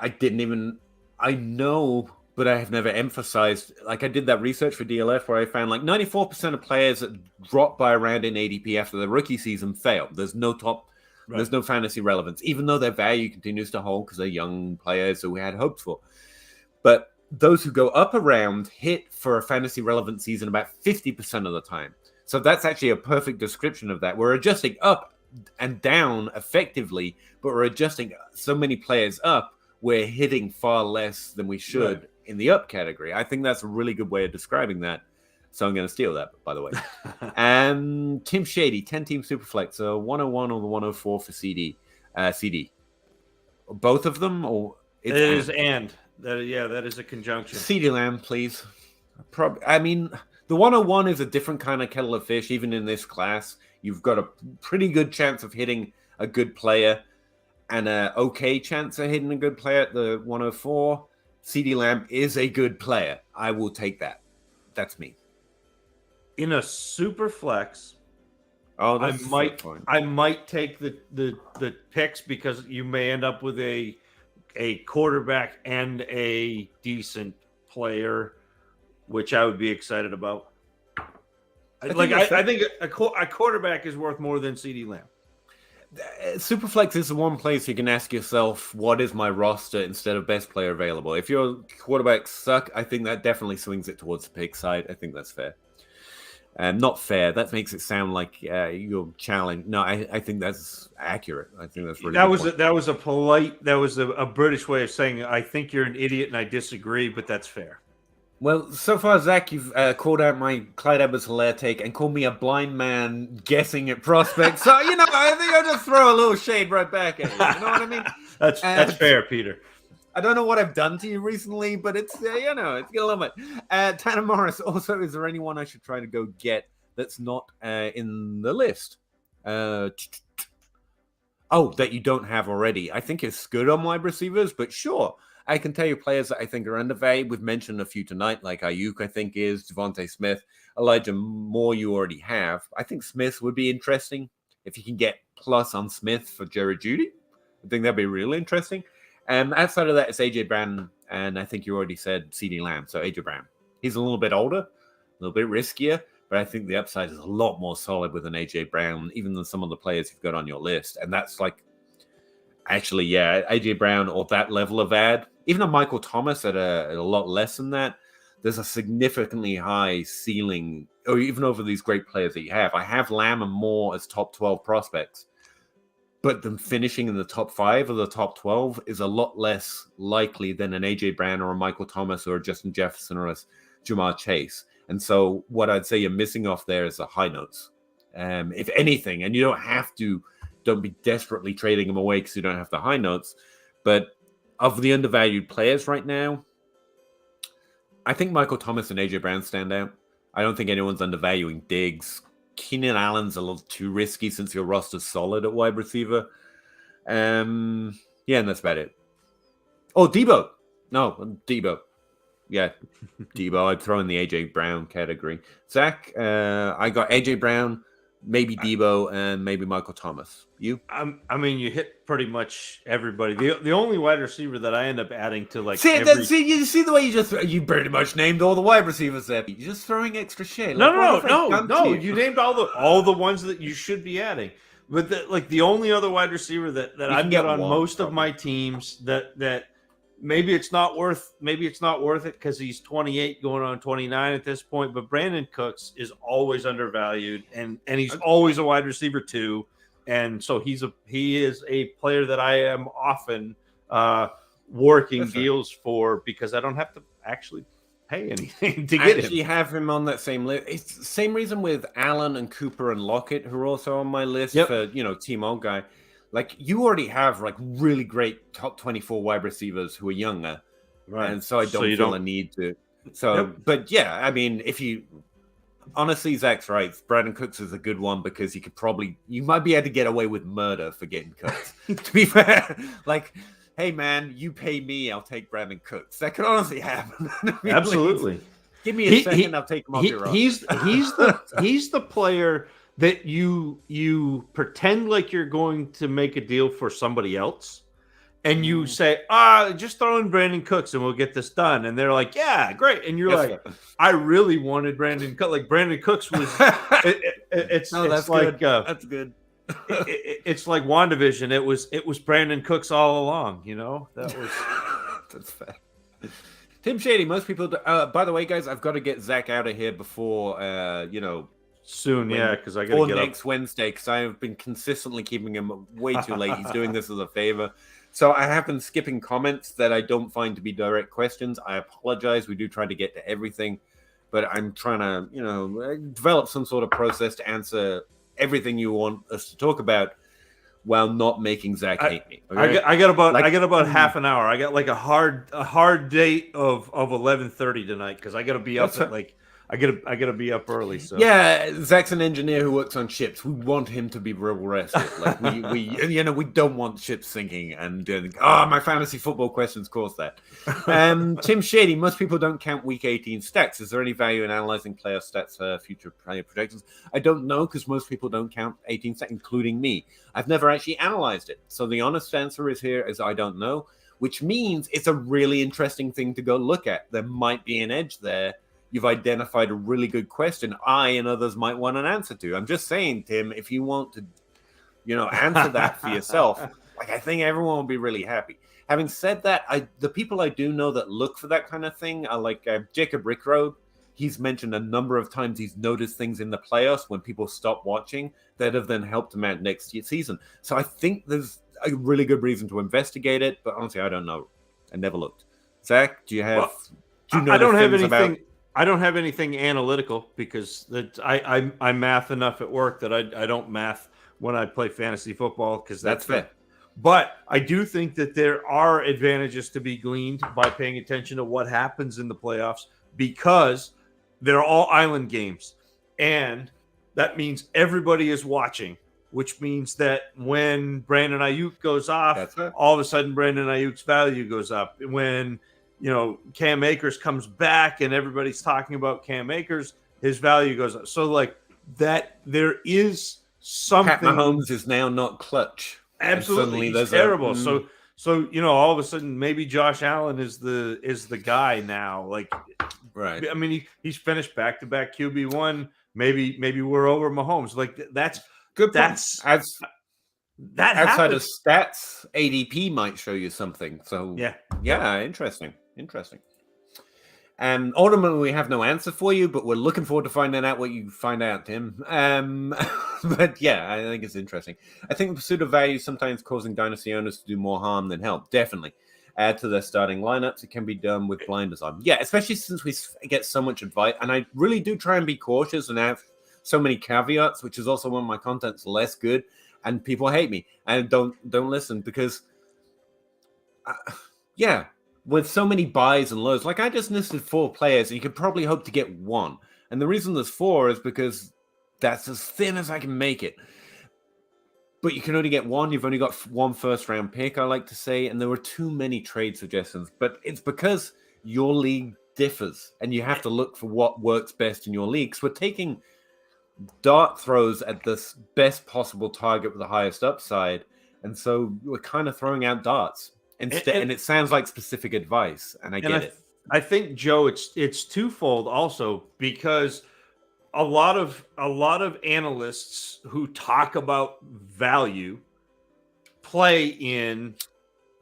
I know, but I have never emphasized. Like, I did that research for DLF where I found like 94% of players that drop by a round in ADP after the rookie season fail. There's no there's no fantasy relevance, even though their value continues to hold because they're young players who we had hoped for. But those who go up a round hit for a fantasy relevant season about 50% of the time. So that's actually a perfect description of that. We're adjusting up and down effectively, but we're adjusting so many players up, we're hitting far less than we should in the up category. I think that's a really good way of describing that. So I'm going to steal that, by the way. Tim Shady, 10-team Superflex, 101 or the 104 for CD. Both of them? Or it is and. That is a conjunction. CD Lamb, please. The 101 is a different kind of kettle of fish, even in this class. You've got a pretty good chance of hitting a good player and an okay chance of hitting a good player at the 104. CD Lamb is a good player. I will take that. That's me. In a super flex, I might take the picks, because you may end up with a quarterback and a decent player, which I would be excited about. I think a quarterback is worth more than CD Lamb. Superflex is the one place you can ask yourself, what is my roster instead of best player available? If your quarterbacks suck, I think that definitely swings it towards the pick side. I think that's fair. Not fair. That makes it sound like you're challenged. No, I think that's accurate. I think that's really that was a British way of saying, I think you're an idiot and I disagree, but that's fair. Well, so far, Zach, you've called out my Clyde Edwards-Helaire take and called me a blind man guessing at prospects. So, I think I'll just throw a little shade right back at you. You know what I mean? That's fair, Peter. I don't know what I've done to you recently, but it's, it's getting a little bit. Tanner Morris, also, is there anyone I should try to go get that's not in the list? That you don't have already. I think it's good on wide receivers, but sure. I can tell you players that I think are undervalued. We've mentioned a few tonight, like Ayuk, I think is, Javonte Smith, Elijah Moore you already have. I think Smith would be interesting. If you can get plus on Smith for Jerry Jeudy, I think that'd be really interesting. Outside of that, it's A.J. Brown, and I think you already said C.D. Lamb, so A.J. Brown. He's a little bit older, a little bit riskier, but I think the upside is a lot more solid with an AJ Brown, even than some of the players you've got on your list. And that's like, actually, yeah, AJ Brown or that level of ad, even a Michael Thomas at a lot less than that. There's a significantly high ceiling, or even over these great players that you have. I have Lamb and Moore as top 12 prospects, but them finishing in the top 5 or the top 12 is a lot less likely than an AJ Brown or a Michael Thomas or a Justin Jefferson or a Jamar Chase. And so what I'd say you're missing off there is the high notes. If anything, and you don't be desperately trading them away because you don't have the high notes. But of the undervalued players right now, I think Michael Thomas and AJ Brown stand out. I don't think anyone's undervaluing Diggs. Keenan Allen's a little too risky since your roster's solid at wide receiver. Yeah, and that's about it. Oh, Debo. No, Debo. Yeah, Debo. I'd throw in the AJ Brown category. Zach, I got AJ Brown, maybe Debo, and maybe Michael Thomas. You? I mean, you hit pretty much everybody. The only wide receiver that I end up adding to like you see the way you pretty much named all the wide receivers there. You're just throwing extra shit. No. You named all the ones that you should be adding. But the only other wide receiver that I've got on most of my teams that maybe it's not worth it because he's 28 going on 29 at this point. But Brandon Cooks is always undervalued and he's always a wide receiver too. And so he is a player that I am often working deals for because I don't have to actually pay anything to get him. Actually have him on that same list. It's the same reason with Allen and Cooper and Lockett, who are also on my list for, team old guy. Like, you already have like really great top 24 wide receivers who are younger. Right. And so I don't feel a need to. So, but yeah, I mean, honestly, Zach's right. Brandon Cooks is a good one because you might be able to get away with murder for getting Cooks. To be fair, like, hey man, you pay me, I'll take Brandon Cooks. That could honestly happen. Absolutely. Give me a second, I'll take him off your roster. He's the player that you pretend like you're going to make a deal for somebody else. And you say, just throw in Brandon Cooks and we'll get this done. And they're like, yeah, great. And you're like, I really wanted Brandon Cooks. Like Brandon Cooks was, that's like, good. That's good. It's like WandaVision. It was Brandon Cooks all along, that was. That's fair. Tim Shady, most people, by the way, guys, I've got to get Zach out of here before, soon, because I got to get next Wednesday, because I have been consistently keeping him way too late. He's doing this as a favor. So I have been skipping comments that I don't find to be direct questions. I apologize. We do try to get to everything, but I'm trying to, develop some sort of process to answer everything you want us to talk about while not making Zach hate me. Okay? I got about half an hour. I got like a hard date of 11:30 tonight because I got to be up at like. I gotta be up early. So yeah, Zach's an engineer who works on ships. We want him to be real rested. Like we don't want ships sinking and my fantasy football questions cause that. Tim Shady, most people don't count week 18 stats. Is there any value in analyzing player stats for future player projections? I don't know because most people don't count 18 stats, including me. I've never actually analyzed it. So the honest answer is I don't know, which means it's a really interesting thing to go look at. There might be an edge there. You've identified a really good question I and others might want an answer to. I'm just saying, Tim, if you want to, answer that for yourself, like I think everyone will be really happy. Having said that, the people I do know that look for that kind of thing are like Jacob Rickroad. He's mentioned a number of times he's noticed things in the playoffs when people stop watching that have then helped him out next season. So I think there's a really good reason to investigate it, but honestly, I don't know. I never looked. Zach, do you have? I don't have anything. I don't have anything analytical because I math enough at work that I don't math when I play fantasy football because that's fair. But I do think that there are advantages to be gleaned by paying attention to what happens in the playoffs because they're all island games. And that means everybody is watching, which means that when Brandon Ayuk goes off, all of a sudden Brandon Ayuk's value goes up. When Cam Akers comes back and everybody's talking about Cam Akers, his value goes up. So like that, there is something. Pat Mahomes is now not clutch. Absolutely, he's terrible. So all of a sudden maybe Josh Allen is the guy now. Like, right? I mean, he's finished back-to-back QB1 maybe we're over Mahomes. Like that's Good point. that's that Outside happens. of stats, ADP might show you something. So yeah. Interesting. Ultimately, we have no answer for you, but we're looking forward to finding out what you find out, Tim. But yeah, I think it's interesting. I think the pursuit of value sometimes causing dynasty owners to do more harm than help. Definitely. Add to their starting lineups. It can be done with blinders on. Yeah, especially since we get so much advice. And I really do try and be cautious and have so many caveats, which is also when my content's less good and people hate me and don't listen because, with so many buys and lows, like I just listed 4 players and you could probably hope to get 1. And the reason there's 4 is because that's as thin as I can make it. But you can only get 1. You've only got 1 first-round pick, I like to say. And there were too many trade suggestions. But it's because your league differs. And you have to look for what works best in your league. Because we're taking dart throws at the best possible target with the highest upside. And so we're kind of throwing out darts. Instead, and it sounds like specific advice. And I get it. I think, Joe, it's twofold also because a lot of analysts who talk about value play in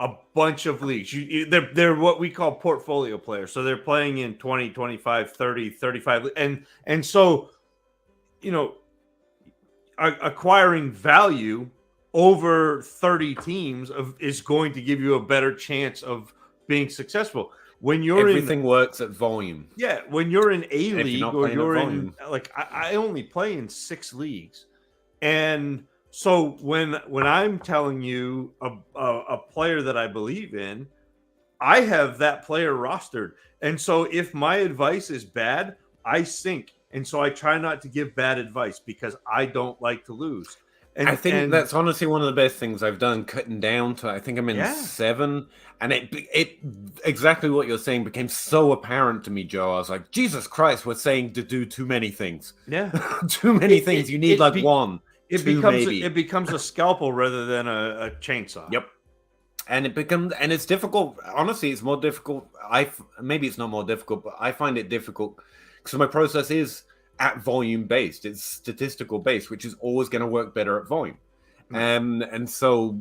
a bunch of leagues. They're what we call portfolio players. So they're playing in 20, 25, 30, 35. And so, acquiring value over 30 teams is going to give you a better chance of being successful. When everything works at volume. Yeah, when you're in a league or you're in I only play in 6 leagues, and so when I'm telling you a player that I believe in, I have that player rostered, and so if my advice is bad, I sink, and so I try not to give bad advice because I don't like to lose. And I think that's honestly one of the best things I've done, cutting down to, I think I'm in 7. And it exactly what you're saying became so apparent to me, Joe. I was like, Jesus Christ, we're saying to do too many things. Yeah. Too many things. You need one. It becomes a scalpel rather than a chainsaw. Yep. And it's difficult. Honestly, it's more difficult. Maybe it's not more difficult, but I find it difficult because my process is at volume based. It's statistical based, which is always going to work better at volume. And so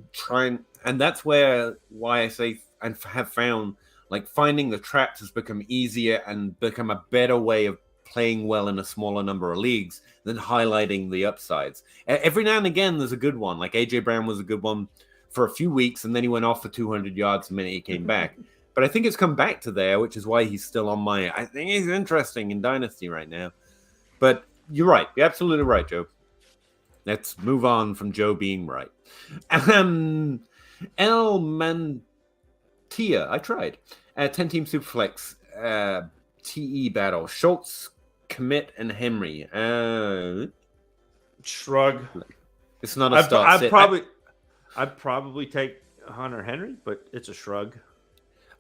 and that's why I say and have found like finding the traps has become easier and become a better way of playing well in a smaller number of leagues than highlighting the upsides. Every now and again, there's a good one. Like AJ Brown was a good one for a few weeks, and then he went off for 200 yards the minute he came back. But I think it's come back to there, which is why he's still on I think he's interesting in Dynasty right now. But you're right. You're absolutely right, Joe. Let's move on from Joe being right. El Mantia, I tried. 10-team Superflex TE battle. Schultz, Commit, and Henry. Shrug. It's not a start. I'd probably take Hunter Henry, but it's a shrug.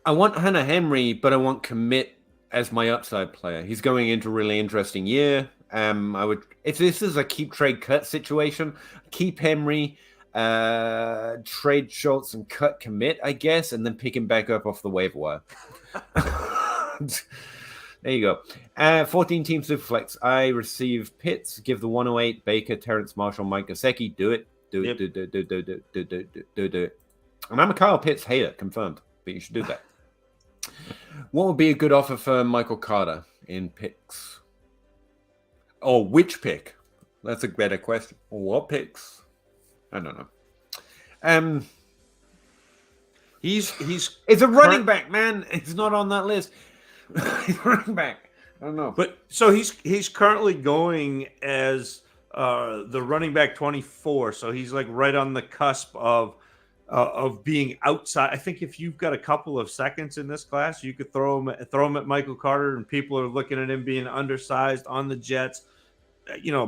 I want Hunter Henry, but I want Commit as my upside player. He's going into a really interesting year. I would, if this is a keep trade cut situation, keep Henry, trade Schultz and cut Commit, I guess, and then pick him back up off the waiver wire. There you go. 14-team Superflex. I receive Pitts, give the 108, Baker, Terrence Marshall, Mike Gesicki. Do it. Do it. And I'm a Kyle Pitts hater, confirmed, but you should do that. What would be a good offer for Michael Carter in picks? Or which pick? That's a better question. Or what picks? I don't know. It's a running back, man. He's not on that list. He's running back. I don't know. But so he's currently going as the running back 24. So he's like right on the cusp of being outside. I think if you've got a couple of seconds in this class, you could throw him at Michael Carter, and people are looking at him being undersized on the Jets,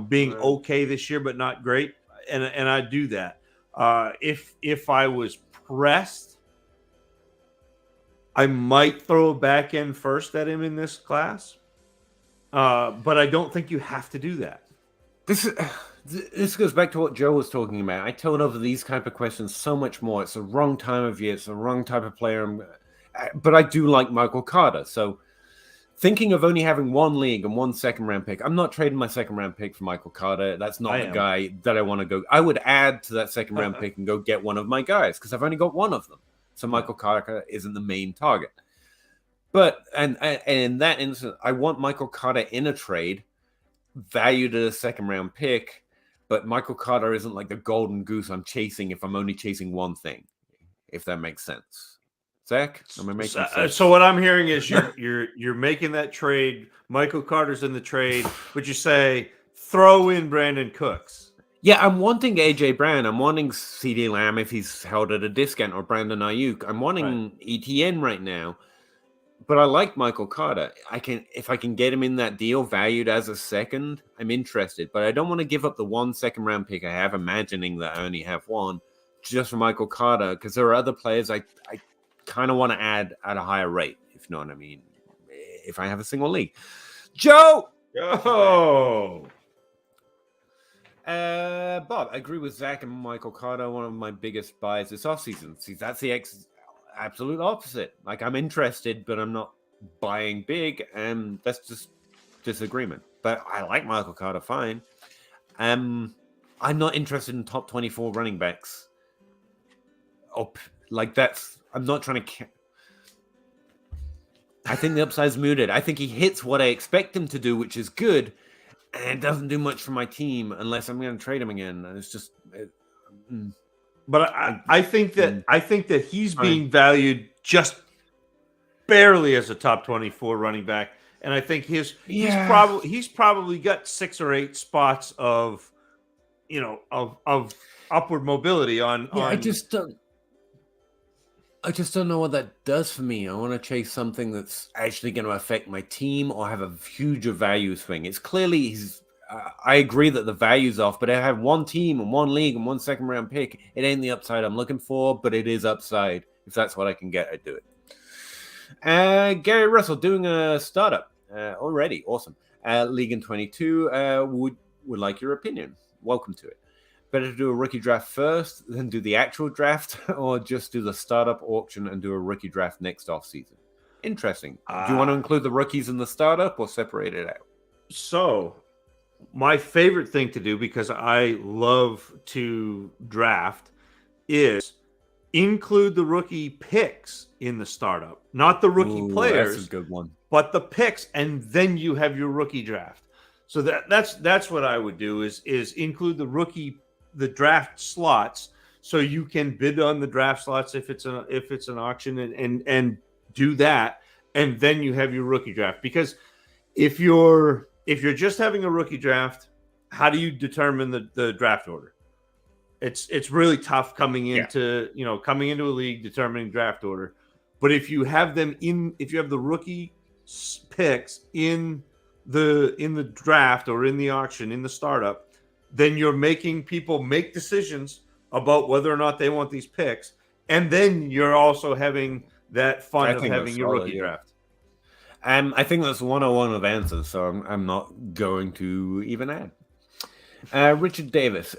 being okay this year, but not great. And I do that. If I was pressed, I might throw a back end first at him in this class. But I don't think you have to do that. This goes back to what Joe was talking about. I told over these type of questions so much more. It's the wrong time of year. It's the wrong type of player. But I do like Michael Carter. So thinking of only having one league and one second-round pick, I'm not trading my second-round pick for Michael Carter. That's not the guy that I want to go. I would add to that second-round pick and go get one of my guys because I've only got one of them. So Michael Carter isn't the main target. But and in that instance, I want Michael Carter in a trade, valued at a second-round pick. But Michael Carter isn't like the golden goose I'm chasing if I'm only chasing one thing, if that makes sense. Zach, am I making sense? So what I'm hearing is you're making that trade. Michael Carter's in the trade, but you say throw in Brandon Cooks. Yeah, I'm wanting AJ Brown. I'm wanting CeeDee Lamb if he's held at a discount, or Brandon Ayuk. I'm wanting ETN right now, but I like Michael Carter. If I can get him in that deal, valued as a second, I'm interested. But I don't want to give up the 1 second-round pick I have, imagining that I only have one, just for Michael Carter, because there are other players I kind of want to add at a higher rate, if you know what I mean, if I have a single league. Joe! Oh! Bob, I agree with Zach and Michael Carter. One of my biggest buys this offseason. See, that's the absolute opposite. Like, I'm interested, but I'm not buying big, and that's just disagreement. But I like Michael Carter fine. I'm not interested in top 24 running backs. I'm not trying to. I think the upside's muted. I think he hits what I expect him to do, which is good, and it doesn't do much for my team unless I'm going to trade him again. And it's just. But I think that he's being valued just barely as a top 24 running back, and I think he's probably got 6 or 8 spots of upward mobility on. Yeah, I just don't know what that does for me. I want to chase something that's actually going to affect my team or have a huge value swing. It's clearly I agree that the value's off, but I have one team and one league and one second-round pick. It ain't the upside I'm looking for, but it is upside. If that's what I can get, I do it. Gary Russell doing a startup already. Awesome. League in 22. Would like your opinion. Welcome to it. Better to do a rookie draft first than do the actual draft, or just do the startup auction and do a rookie draft next offseason? Interesting. Do you want to include the rookies in the startup or separate it out? So, my favorite thing to do, because I love to draft, is include the rookie picks in the startup. Not the rookie players. That's a good one. But the picks, and then you have your rookie draft. So that's what I would do is include the draft slots, so you can bid on the draft slots if it's an auction and do that, and then you have your rookie draft. Because if you're just having a rookie draft, how do you determine the draft order? It's really tough coming into a league, determining draft order. But if you have if you have the rookie picks in the draft or in the auction, in the startup, then you're making people make decisions about whether or not they want these picks. And then you're also having that fun of having your rookie draft. I think that's 101 of answers, so I'm not going to even add. Richard Davis.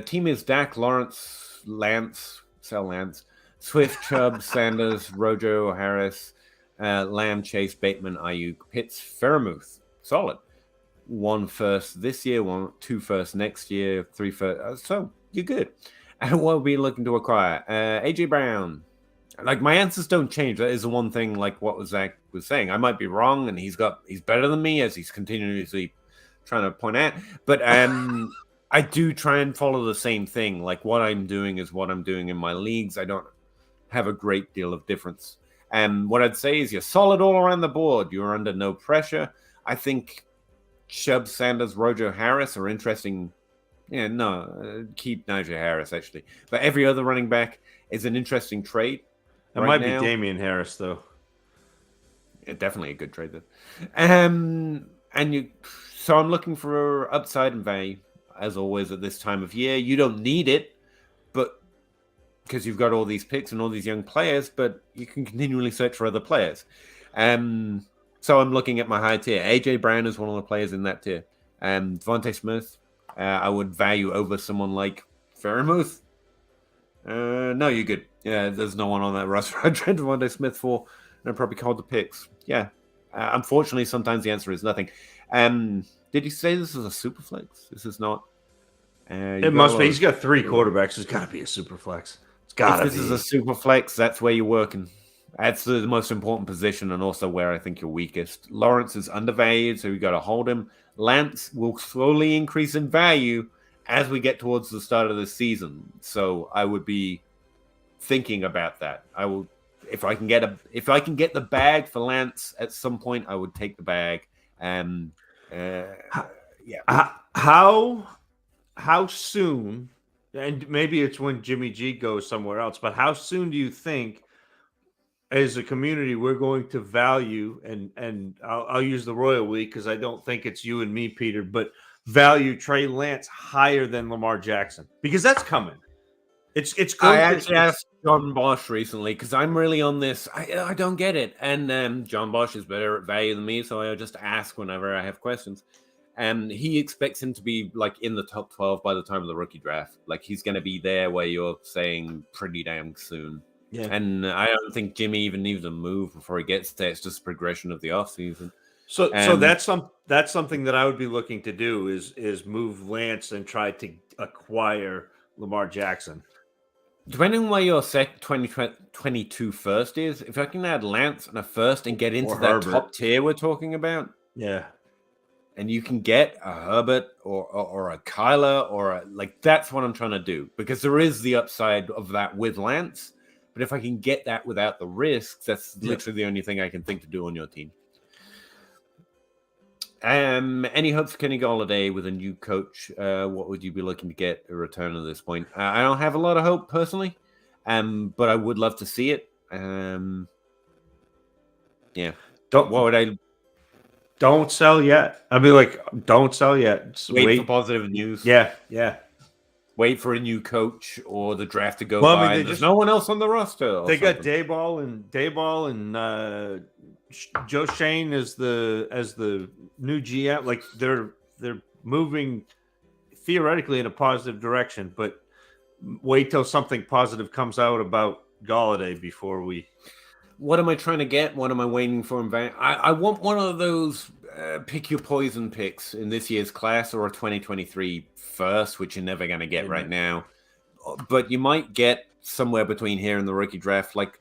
Team is Dak, Lawrence, Lance, Swift, Chubb, Sanders, Rojo, Harris, Lamb, Chase, Bateman, Ayuk, Pitts, Fairmouth. Solid. 1 first this year, 2 first next year, 3 first. So you're good. And what are we looking to acquire? AJ Brown. Like, my answers don't change. That is the one thing, like what Zach was saying. I might be wrong, and he's better than me, as he's continuously trying to point out. But I do try and follow the same thing. Like, what I'm doing is what I'm doing in my leagues. I don't have a great deal of difference. And what I'd say is you're solid all around the board. You're under no pressure. I think Chubb, Sanders, Rojo, Harris are interesting. Yeah, no, keep Najee Harris, actually. But every other running back is an interesting trade. That might be Damien Harris, though. Yeah, definitely a good trade, then. So I'm looking for upside and value, as always, at this time of year. You don't need it, but because you've got all these picks and all these young players, but you can continually search for other players. So I'm looking at my high tier. AJ Brown is one of the players in that tier. Devonta Smith, I would value over someone like Fairmouth. No, you're good. Yeah, there's no one on that roster I'd trade Devonta Smith for, and I'd probably call the picks. Yeah. Unfortunately, sometimes the answer is nothing. Did you say this is a super flex? This is not. It must be. He's got 3 quarterbacks. It's got to be a super flex. It's got to be. If this is a super flex, that's where you're working. That's the most important position and also where I think you're weakest. Lawrence is undervalued, so we got to hold him. Lance will slowly increase in value as we get towards the start of the season. So I would be thinking about that. I will, if I can get the bag for Lance at some point, I would take the bag. Yeah. How soon? And maybe it's when Jimmy G goes somewhere else. But how soon do you think, as a community, we're going to value and I'll use the Royal We because I don't think it's you and me, Peter, but value Trey Lance higher than Lamar Jackson because that's coming. It's going. I actually asked John Bosch recently because I'm really on this. I don't get it, and John Bosch is better at value than me, so I just ask whenever I have questions. And he expects him to be like in the top 12 by the time of the rookie draft. Like he's going to be there where you're saying pretty damn soon. Yeah. And I don't think Jimmy even needs to move before he gets there. It's just progression of the offseason. So that's something that I would be looking to do is move Lance and try to acquire Lamar Jackson. Depending on where your 2022 first is, if I can add Lance and a first and get into that top tier we're talking about. Yeah. And you can get a Herbert or a Kyler like that's what I'm trying to do because there is the upside of that with Lance. But if I can get that without the risks, that's literally the only thing I can think to do on your team. Any hopes for Kenny Golladay with a new coach? What would you be looking to get a return at this point? I don't have a lot of hope personally, but I would love to see it. Yeah. Don't sell yet. I'd be like, don't sell yet. Just wait for positive news. Yeah. Wait for a new coach or the draft to go by. I mean, there's no one else on the roster. They got Dayball and Joe Shane as the new GM. Like they're moving theoretically in a positive direction, but wait till something positive comes out about Golladay before we. What am I trying to get? What am I waiting for? I want one of those pick your poison picks in this year's class or a 2023 first, which you're never going to get right now. But you might get somewhere between here and the rookie draft, like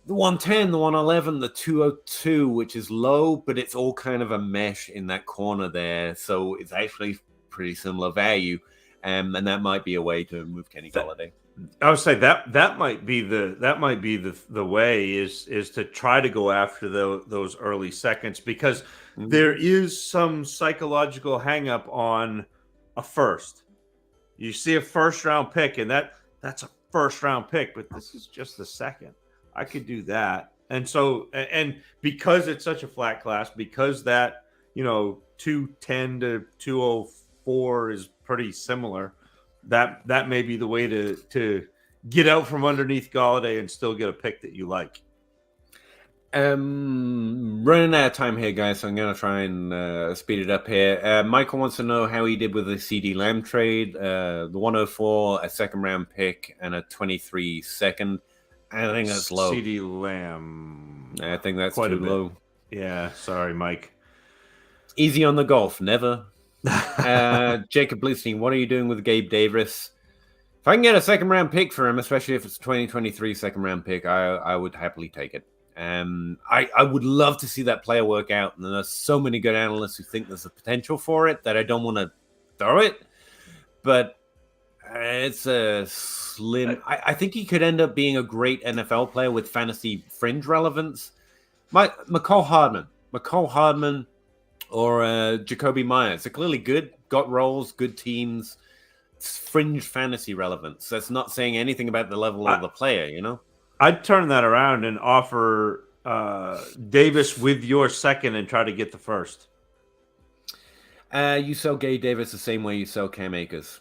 the 110, the 111, the 202, which is low, but it's all kind of a mesh in that corner there. So it's actually pretty similar value. And that might be a way to move Kenny Golladay. I would say that might be the way is to try to go after those early seconds because there is some psychological hang up on a first. You see a first round pick and that's a first round pick, but this is just the second. I could do that. And so and because it's such a flat class, because that 210 to 204 is pretty similar. That may be the way to get out from underneath Golladay and still get a pick that you like. Running out of time here, guys, so I'm going to try and speed it up here. Michael wants to know how he did with the CD Lamb trade. The 104, a second-round pick, and a 23 second. I think that's low. CD Lamb. I think that's quite too low. Yeah, sorry, Mike. Easy on the golf, never. Jacob Bluestein, what are you doing with Gabe Davis? If I can get a second-round pick for him, especially if it's a 2023 second-round pick, I would happily take it. I would love to see that player work out, and there's so many good analysts who think there's a potential for it that I don't want to throw it, but it's a slim. I think he could end up being a great NFL player with fantasy fringe relevance. McCall Hardman, or Jacoby Myers. They're clearly good, got roles, good teams, fringe fantasy relevance. That's not saying anything about the level of the player, I'd turn that around and offer Davis with your second and try to get the first. You sell Gabe Davis the same way you sell Cam Akers.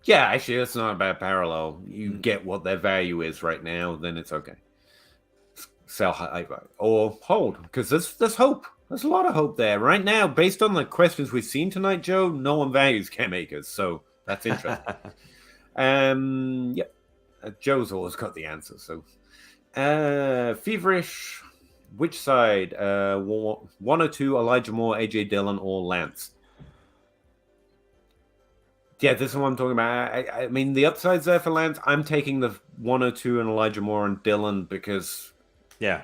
Yeah, actually, that's not a bad parallel. You get what their value is right now, then it's okay. Sell high or hold, because there's hope. There's a lot of hope there. Right now, based on the questions we've seen tonight, Joe, no one values Cam Akers, so that's interesting. Joe's always got the answer, so... Feverish which side? 102, Elijah Moore, AJ Dillon, or Lance? Yeah, this is what I'm talking about. I mean, the upside's there for Lance. I'm taking the 102 and Elijah Moore and Dillon because yeah,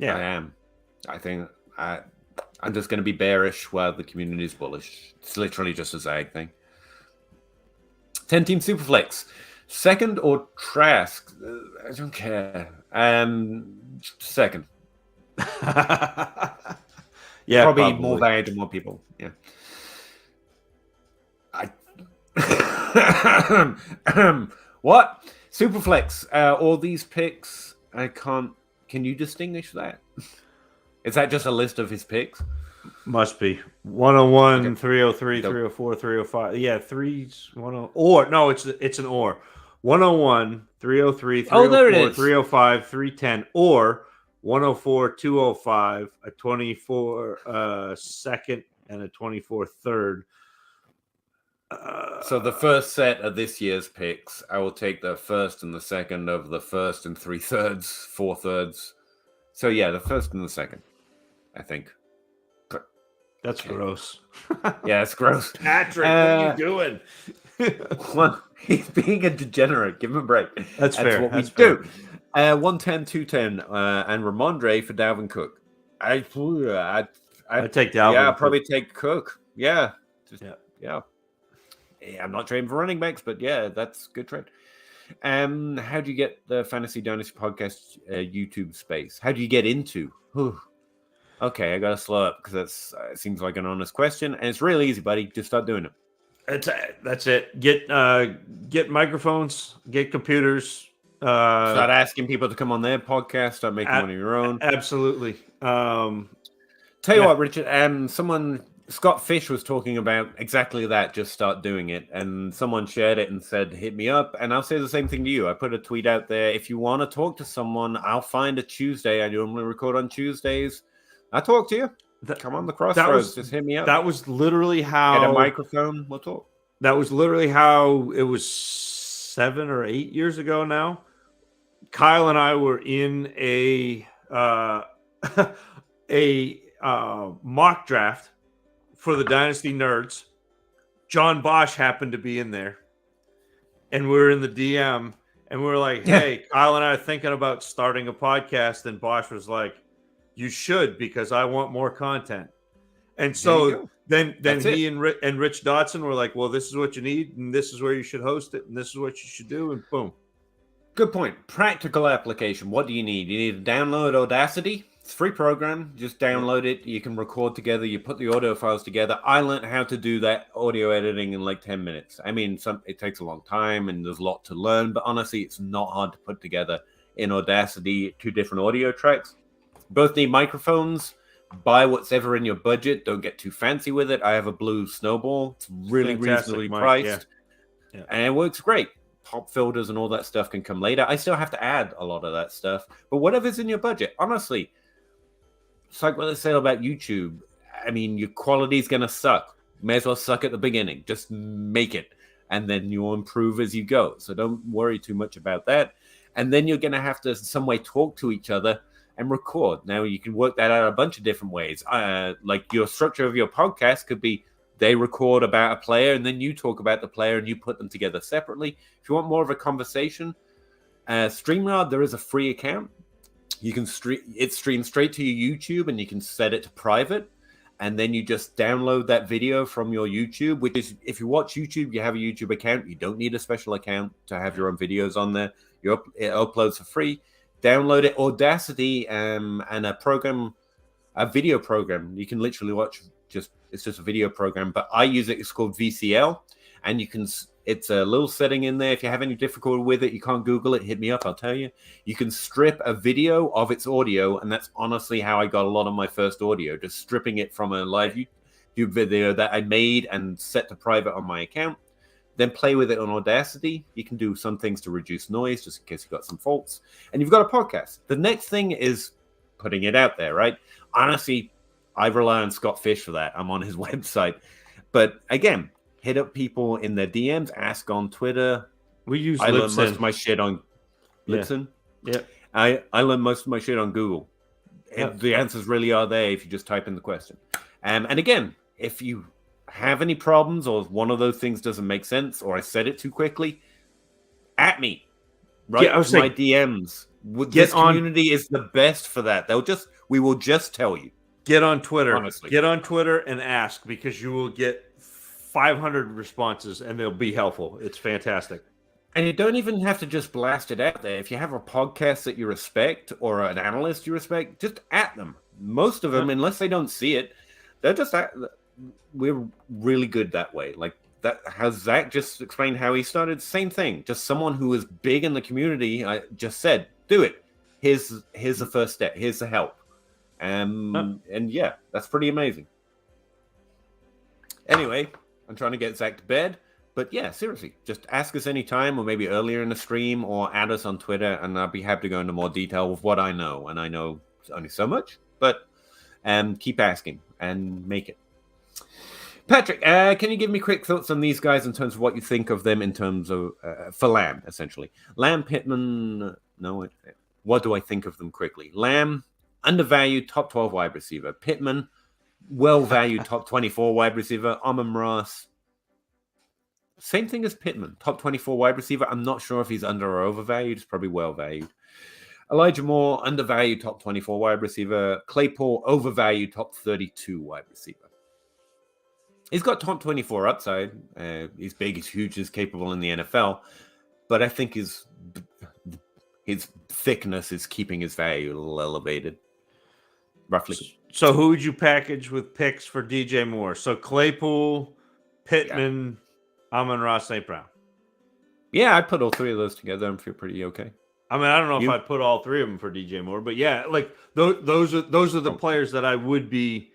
I am. I think I'm just going to be bearish while the community is bullish. It's literally just a Zag thing. 10-team Superflex. Second or Trask? I don't care. Second. Yeah, probably more value to more people. Yeah. What? Superflex. All these picks, I can't. Can you distinguish that? Is that just a list of his picks? Must be 101, Okay. 303, 304, 305. Yeah, 310. Or no, it's an or. 101, 303, 304, 305, 310, or 104, 205, a 24 second, and a 24 third. So the first set of this year's picks, I will take the first and the second of the first and 3/3, 4/3. So yeah, the first and the second, I think. But, that's gross. Yeah, it's gross. Patrick, what are you doing? Well, he's being a degenerate. Give him a break. That's fair. What that's we fair. do. 110, 210, and Ramondre for Dalvin Cook. I take Dalvin. Yeah, I'll probably take Cook. Yeah. Yeah. Yeah, I'm not trading for running backs, but yeah, that's a good trade. How do you get the Fantasy Dynasty podcast YouTube space? How do you get into? Whew. Okay, I gotta slow up because it seems like an honest question, and it's real easy, buddy. Just start doing it. That's it. Get microphones, get computers. Start asking people to come on their podcast. Start making one of your own. Absolutely. Tell you what, Richard. Scott Fish was talking about exactly that. Just start doing it. And someone shared it and said, hit me up. And I'll say the same thing to you. I put a tweet out there. If you want to talk to someone, I'll find a Tuesday. I normally record on Tuesdays. I'll talk to you. Come on the crossroads. Just hit me up. That was literally how... Get a microphone. We'll talk. That was literally how it was 7 or 8 years ago now. Kyle and I were in a mock draft for the Dynasty Nerds. John Bosch happened to be in there. And we were in the DM. And we were like, hey, Kyle and I are thinking about starting a podcast. And Bosch was like, you should, because I want more content. And so then he and Rich Dotson were like, well, this is what you need. And this is where you should host it. And this is what you should do. And boom. Good point. Practical application. What do you need? You need to download Audacity. It's a free program. Just download it. You can record together. You put the audio files together. I learned how to do that audio editing in like 10 minutes. I mean, it takes a long time and there's a lot to learn, but honestly, it's not hard to put together in Audacity 2 different audio tracks. Both need microphones. Buy what's ever in your budget. Don't get too fancy with it. I have a Blue Snowball. It's really reasonably priced. Yeah. And it works great. Pop filters and all that stuff can come later. I still have to add a lot of that stuff, but whatever's in your budget, honestly, it's like what they say about YouTube. I mean, your quality is going to suck. May as well suck at the beginning. Just make it, and then you'll improve as you go. So don't worry too much about that. And then you're going to have to some way talk to each other and record. Now, you can work that out a bunch of different ways. Like your structure of your podcast could be they record about a player and then you talk about the player and you put them together separately. If you want more of a conversation, StreamYard, there is a free account. You can stream straight to your YouTube and you can set it to private. And then you just download that video from your YouTube, which is, if you watch YouTube, you have a YouTube account. You don't need a special account to have your own videos on there. It uploads for free. Download it, Audacity, and a video program. You can literally watch it's just a video program, but I use it. It's called VCL, and it's a little setting in there. If you have any difficulty with it, you can't Google it, hit me up, I'll tell you. You can strip a video of its audio, and that's honestly how I got a lot of my first audio, just stripping it from a live YouTube video that I made and set to private on my account. Then play with it on Audacity. You can do some things to reduce noise, just in case you've got some faults. And you've got a podcast. The next thing is putting it out there, right? Honestly, I rely on Scott Fish for that. I'm on his website. But again, hit up people in their DMs, ask on Twitter. We use I learned most of my shit on Libsyn. Yeah. I learned most of my shit on Google. The answers really are there if you just type in the question. And again, if you have any problems or one of those things doesn't make sense or I said it too quickly, at me. Right? Yeah, I was saying, my DMs. This community is the best for that. We will just tell you. Get on Twitter. Honestly. Get on Twitter and ask, because you will get 500 responses and they'll be helpful. It's fantastic. And you don't even have to just blast it out there. If you have a podcast that you respect or an analyst you respect, just at them. Most of them, unless they don't see it, they're just we're really good that way. Like that. How Zach just explained how he started. Same thing. Just someone who is big in the community. I just said, do it. Here's the first step. Here's the help. And yeah, that's pretty amazing. Anyway, I'm trying to get Zach to bed. But yeah, seriously, just ask us anytime or maybe earlier in the stream or add us on Twitter, and I'll be happy to go into more detail with what I know. And I know only so much, but keep asking and make it. Patrick, can you give me quick thoughts on these guys in terms of what you think of them in terms of, for Lamb, essentially? Lamb, Pittman, what do I think of them quickly? Lamb, undervalued top 12 wide receiver. Pittman, well-valued top 24 wide receiver. Amon-Ra, same thing as Pittman, top 24 wide receiver. I'm not sure if he's under or overvalued. He's probably well valued. Elijah Moore, undervalued top 24 wide receiver. Claypool, overvalued top 32 wide receiver. He's got top 24 upside. He's big, he's huge, he's capable in the NFL. But I think his thickness is keeping his value a little elevated, roughly. So who would you package with picks for DJ Moore? So Claypool, Pittman, Amon-Ra, St. Brown. Yeah, I put all three of those together and feel pretty okay. I mean, I don't know if I'd put all three of them for DJ Moore, but yeah, like those are the players that I would be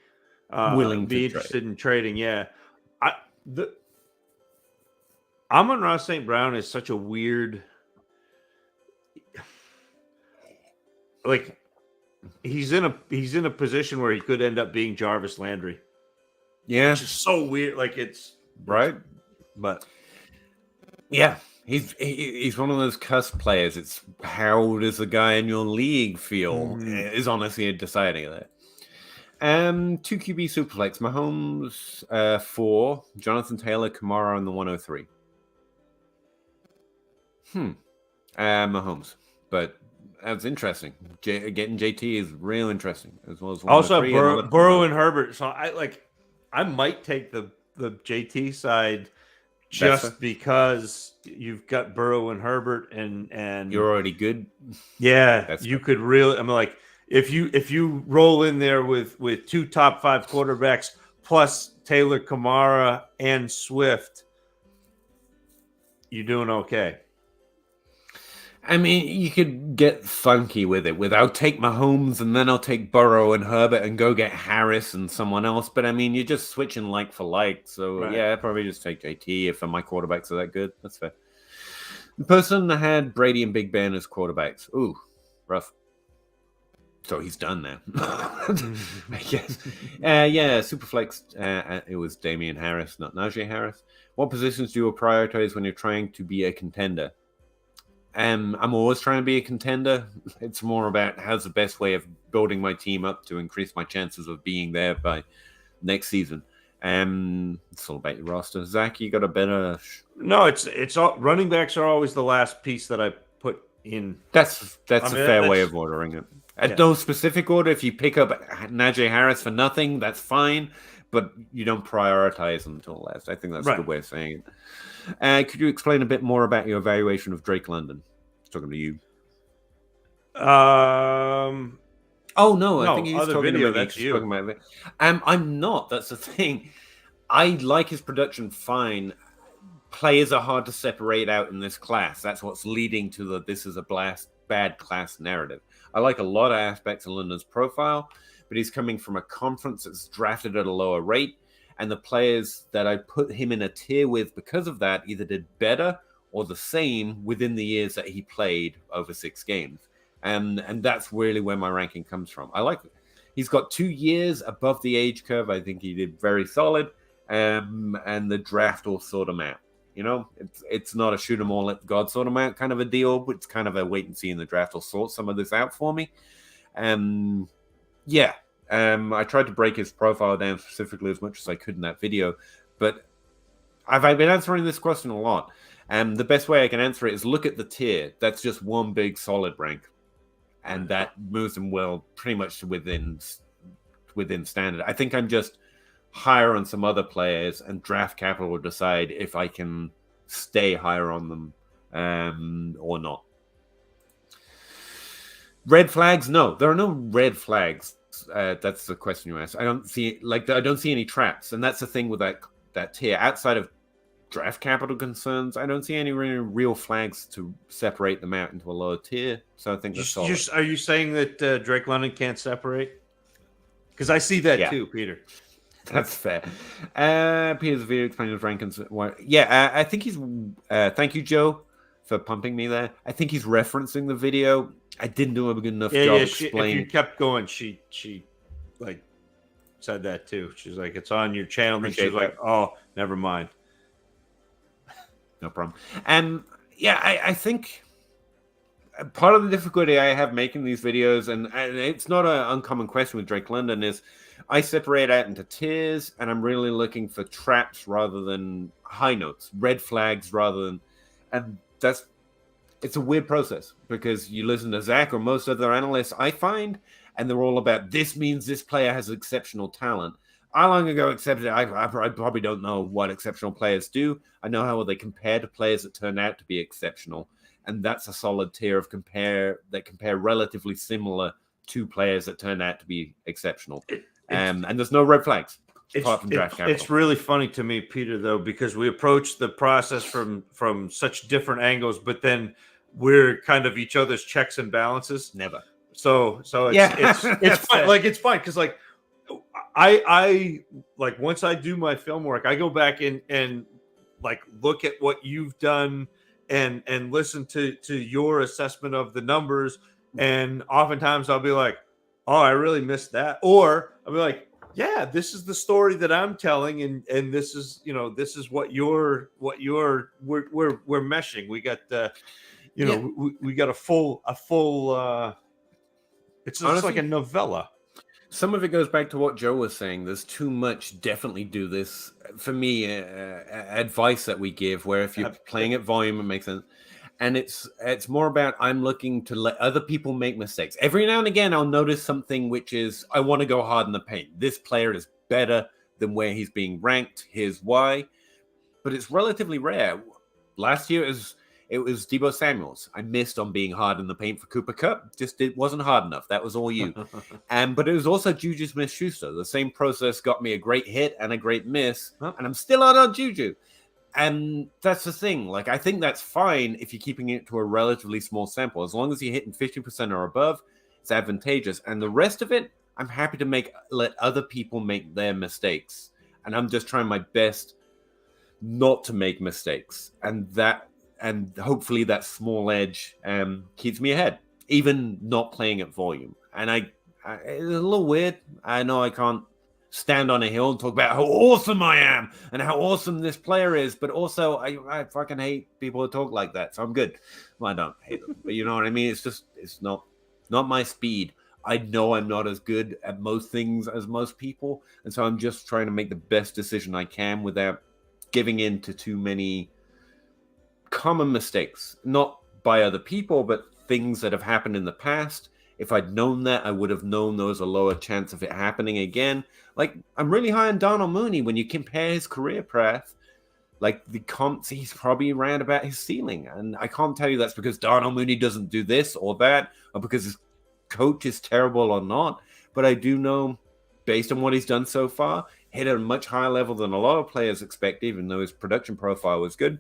willing to interested in trading. Yeah, Amon-Ra St. Brown is such a weird, like he's in a position where he could end up being Jarvis Landry. Yeah, it's just so weird. Like it's right. But yeah, he's one of those cusp players. It's how does the guy in your league feel is honestly deciding that. 2 QB Superflex, Mahomes 4, Jonathan Taylor, Kamara on the 103. Mahomes, but that's interesting. Getting JT is real interesting as well as also Burrow and Herbert. So I might take the JT side. Just because you've got Burrow and Herbert and you're already good. Yeah, you could really. I mean, like if you roll in there with 2 top 5 quarterbacks plus Taylor, Kamara, and Swift, you're doing okay. I mean, you could get funky with it. I'll take Mahomes and then I'll take Burrow and Herbert and go get Harris and someone else. But I mean, you're just switching like for like. So right. Yeah, I'd probably just take JT if my quarterbacks are that good. That's fair. The person that had Brady and Big Ben as quarterbacks. Ooh, rough. So he's done now. I guess. Yeah, Superflex. It was Damien Harris, not Najee Harris. What positions do you prioritize when you're trying to be a contender? I'm always trying to be a contender. It's more about how's the best way of building my team up to increase my chances of being there by next season. It's all about your roster. Zach, you got a better? No, it's all running backs are always the last piece that I put in. That's a fair way of ordering it. At no specific order. If you pick up Najee Harris for nothing, that's fine. But you don't prioritize them until last. I think that's a good way of saying it. Could you explain a bit more about your evaluation of Drake London? Talking to you. Oh no, I think he's talking video, about that's you. About it. I'm not. That's the thing. I like his production fine. Players are hard to separate out in this class. That's what's leading to this is a bad class narrative. I like a lot of aspects of London's profile, but he's coming from a conference that's drafted at a lower rate. And the players that I put him in a tier with because of that either did better or the same within the years that he played over 6 games. And that's really where my ranking comes from. I like it. He's got 2 years above the age curve. I think he did very solid. And the draft will sort him out. You know, it's not a shoot 'em all, let God sort him out kind of a deal. But it's kind of a wait and see in the draft will sort some of this out for me. Yeah. I tried to break his profile down specifically as much as I could in that video, but I've been answering this question a lot. And the best way I can answer it is look at the tier. That's just one big solid rank. And that moves him well pretty much within standard. I think I'm just higher on some other players, and draft capital will decide if I can stay higher on them or not. Red flags? No, there are no red flags. That's the question you asked. I don't see any traps, and that's the thing with that tier. Outside of draft capital concerns, I don't see any real flags to separate them out into a lower tier. So I think that's all. Are you saying that Drake London can't separate? Because I see that too, Peter. That's fair. Peter's video explaining his rankings. Yeah, I think he's. Thank you, Joe, for pumping me there. I think he's referencing the video. I didn't do a good enough job explaining. If you kept going, she like said that too. She's like, "It's on your channel," and she's like, "Oh, never mind." No problem. And yeah, I think part of the difficulty I have making these videos, and it's not an uncommon question with Drake London, is I separate out into tiers, and I'm really looking for traps rather than high notes, red flags rather than, and it's a weird process because you listen to Zach or most other analysts I find, and they're all about this means this player has exceptional talent. I long ago accepted I probably don't know what exceptional players do. I know how they compare to players that turn out to be exceptional, and that's a solid tier of compare relatively similar to players that turn out to be exceptional. And there's no red flags apart from draft capital. It's really funny to me, Peter, though, because we approach the process from such different angles, but then we're kind of each other's checks and balances. Never. So it's fine. Like it's fine because like I like once I do my film work, I go back and like look at what you've done and listen to your assessment of the numbers, and oftentimes I'll be like, oh, I really missed that, or I'll be like, yeah, this is the story that I'm telling, and this is this is what we're meshing. We got we got a full it's just like a novella. Some of it goes back to what Joe was saying. There's too much definitely do this. For me, advice that we give, where if you're playing at volume, it makes sense. And it's more about I'm looking to let other people make mistakes. Every now and again, I'll notice something which is, I want to go hard in the paint. This player is better than where he's being ranked. Here's why. But it's relatively rare. Last year, it was Deebo Samuels. I missed on being hard in the paint for Cooper Kupp. Just it wasn't hard enough. That was all you. But it was also Juju Smith-Schuster. The same process got me a great hit and a great miss. And I'm still on Juju. And that's the thing. Like, I think that's fine if you're keeping it to a relatively small sample. As long as you're hitting 50% or above, it's advantageous. And the rest of it, I'm happy to let other people make their mistakes. And I'm just trying my best not to make mistakes. And hopefully that small edge keeps me ahead, even not playing at volume. And it's a little weird. I know I can't stand on a hill and talk about how awesome I am and how awesome this player is, but also I fucking hate people who talk like that. So I'm good. Well, I don't hate them, but you know what I mean? It's not my speed. I know I'm not as good at most things as most people, and so I'm just trying to make the best decision I can without giving in to too many common mistakes, not by other people, but things that have happened in the past. If I'd known that, I would have known there was a lower chance of it happening again. Like, I'm really high on Darnell Mooney. When you compare his career path, like the comps, he's probably around about his ceiling. And I can't tell you that's because Darnell Mooney doesn't do this or that, or because his coach is terrible or not. But I do know, based on what he's done so far, hit at a much higher level than a lot of players expect, even though his production profile was good.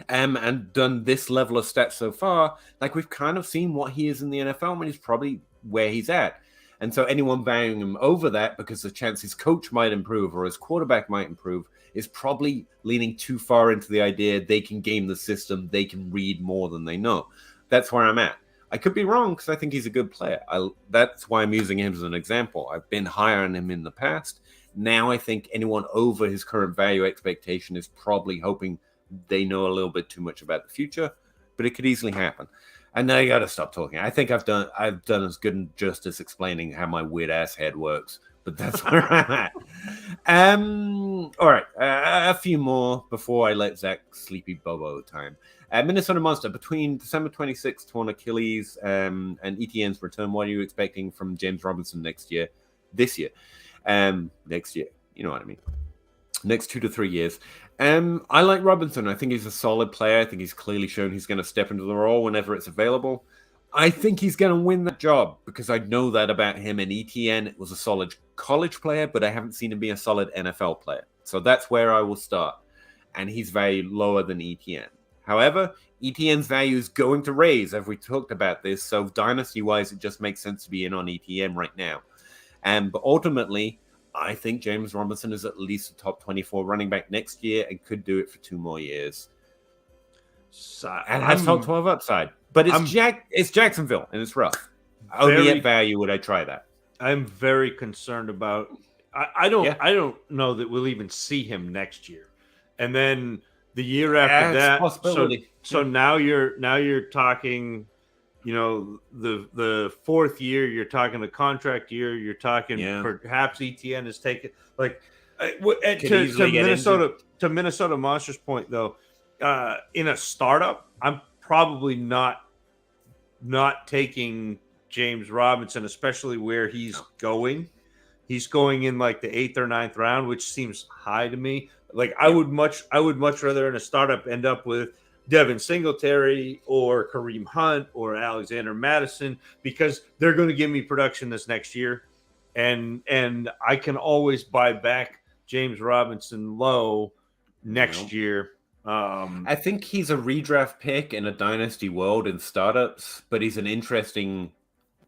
And done this level of stats so far, like we've kind of seen what he is in the NFL, and he's probably where he's at. And so anyone valuing him over that because the chance his coach might improve or his quarterback might improve is probably leaning too far into the idea they can game the system, they can read more than they know. That's where I'm at. I could be wrong because I think he's a good player. That's why I'm using him as an example. I've been higher on him in the past. Now I think anyone over his current value expectation is probably hoping they know a little bit too much about the future. but it could easily happen. And now you got to stop talking. I think I've done as good justice explaining how my weird ass head works, but that's where I'm at. All right, a few more before I let Zach sleepy Bobo time. Minnesota Monster, between December 26th torn Achilles and ETN's return, what are you expecting from James Robinson next year? Next year, you know what I mean. Next 2 to 3 years. I like Robinson. I think he's a solid player. I think he's clearly shown he's going to step into the role whenever it's available. I think he's going to win that job because I know that about him. And ETN was a solid college player, but I haven't seen him be a solid NFL player. So that's where I will start. And he's valued lower than ETN. However, ETN's value is going to raise, as we talked about this. So dynasty-wise, it just makes sense to be in on ETN right now. But ultimately, I think James Robinson is at least a top 24 running back next year and could do it for 2 more years. And has top 12 upside. But it's Jacksonville, and it's rough. Only at value would I try that. I'm very concerned about. I don't know that we'll even see him next year, and then the year after that. Possibility. So now you're talking. You know, the 4th year, you're talking the contract year. You're talking perhaps ETN is taken to Minnesota Monsters' point though. In a startup, I'm probably not taking James Robinson, especially where he's going. He's going in like the 8th or 9th round, which seems high to me. Like I would much rather in a startup end up with Devin Singletary or Kareem Hunt or Alexander Madison because they're going to give me production this next year, and I can always buy back James Robinson low next year. I think he's a redraft pick in a dynasty world in startups, but he's an interesting.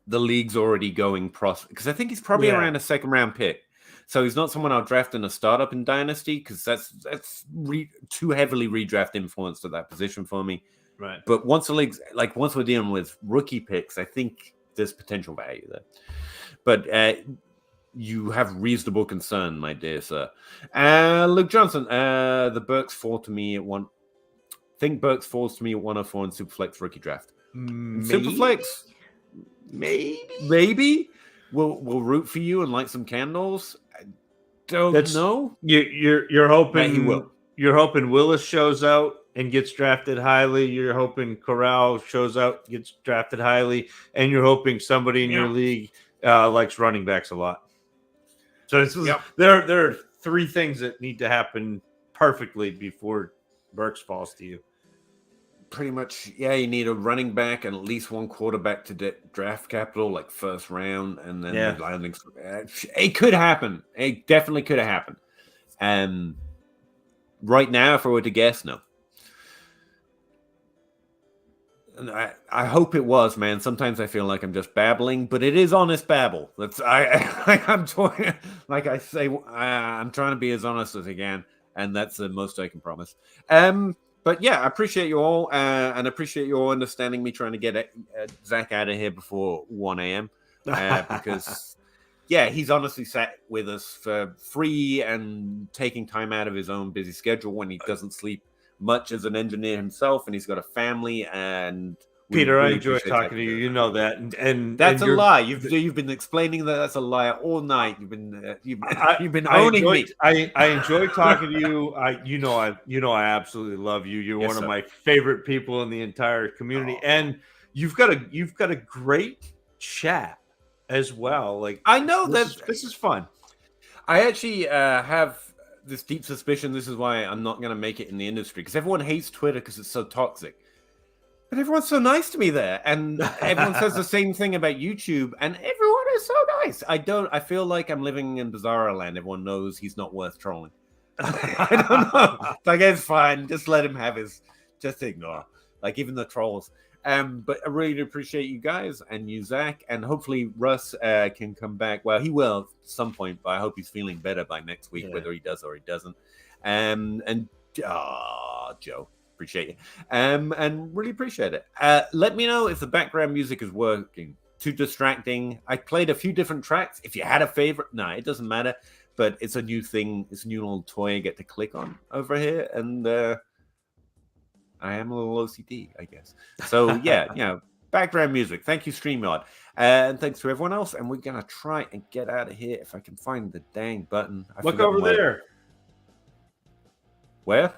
The league's already going because I think he's probably around a 2nd round pick. So he's not someone I'll draft in a startup in Dynasty because that's too heavily redraft influenced at that position for me. Right. But once we're dealing with rookie picks, I think there's potential value there. But you have reasonable concern, my dear sir. Luke Johnson, the Burks fall to me at one. I think Burks falls to me at 104 in Superflex rookie draft. Superflex, maybe. We'll root for you and light some candles. I don't know. You're hoping he will. You're hoping Willis shows out and gets drafted highly. You're hoping Corral shows out, gets drafted highly, and you're hoping somebody in your league likes running backs a lot. So there are 3 things that need to happen perfectly before Burks falls to you. Pretty much, you need a running back and at least 1 quarterback to draft capital, like 1st round, and then the landing. It could happen. It definitely could have happened. Right now, if I were to guess, no. And I hope it was, man. Sometimes I feel like I'm just babbling, but it is honest babble. I'm talking, like I say, I'm trying to be as honest as I can, and that's the most I can promise. But yeah, I appreciate you all, and appreciate you all understanding me trying to get Zach out of here before 1 a.m. Because, he's honestly sat with us for free and taking time out of his own busy schedule when he doesn't sleep much as an engineer himself, and he's got a family. And Peter, I enjoy talking to you. You know that, and that's a lie. You've been explaining that's a lie all night. You've been owning me. I enjoy talking to you. I absolutely love you. You're one of my favorite people in the entire community, and you've got a great chat as well. Like I know this is fun. I actually have this deep suspicion. This is why I'm not going to make it in the industry because everyone hates Twitter because it's so toxic. But everyone's so nice to me there, and everyone says the same thing about YouTube, and everyone is so nice. I feel like I'm living in Bizarro land. Everyone knows he's not worth trolling. I don't know. Like, it's fine. Just let him have just ignore. Like, even the trolls. But I really appreciate you guys and you, Zach, and hopefully Russ can come back. Well, he will at some point, but I hope he's feeling better by next week, whether he does or he doesn't. And Joe. Appreciate you. And really appreciate it. Let me know if the background music is working. Too distracting. I played a few different tracks. If you had a favorite, it doesn't matter. But it's a new thing. It's a new little toy I get to click on over here. And I am a little OCD, I guess. So yeah, background music. Thank you, StreamYard. And thanks to everyone else. And we're gonna try and get out of here if I can find the dang button. Look over there. Where?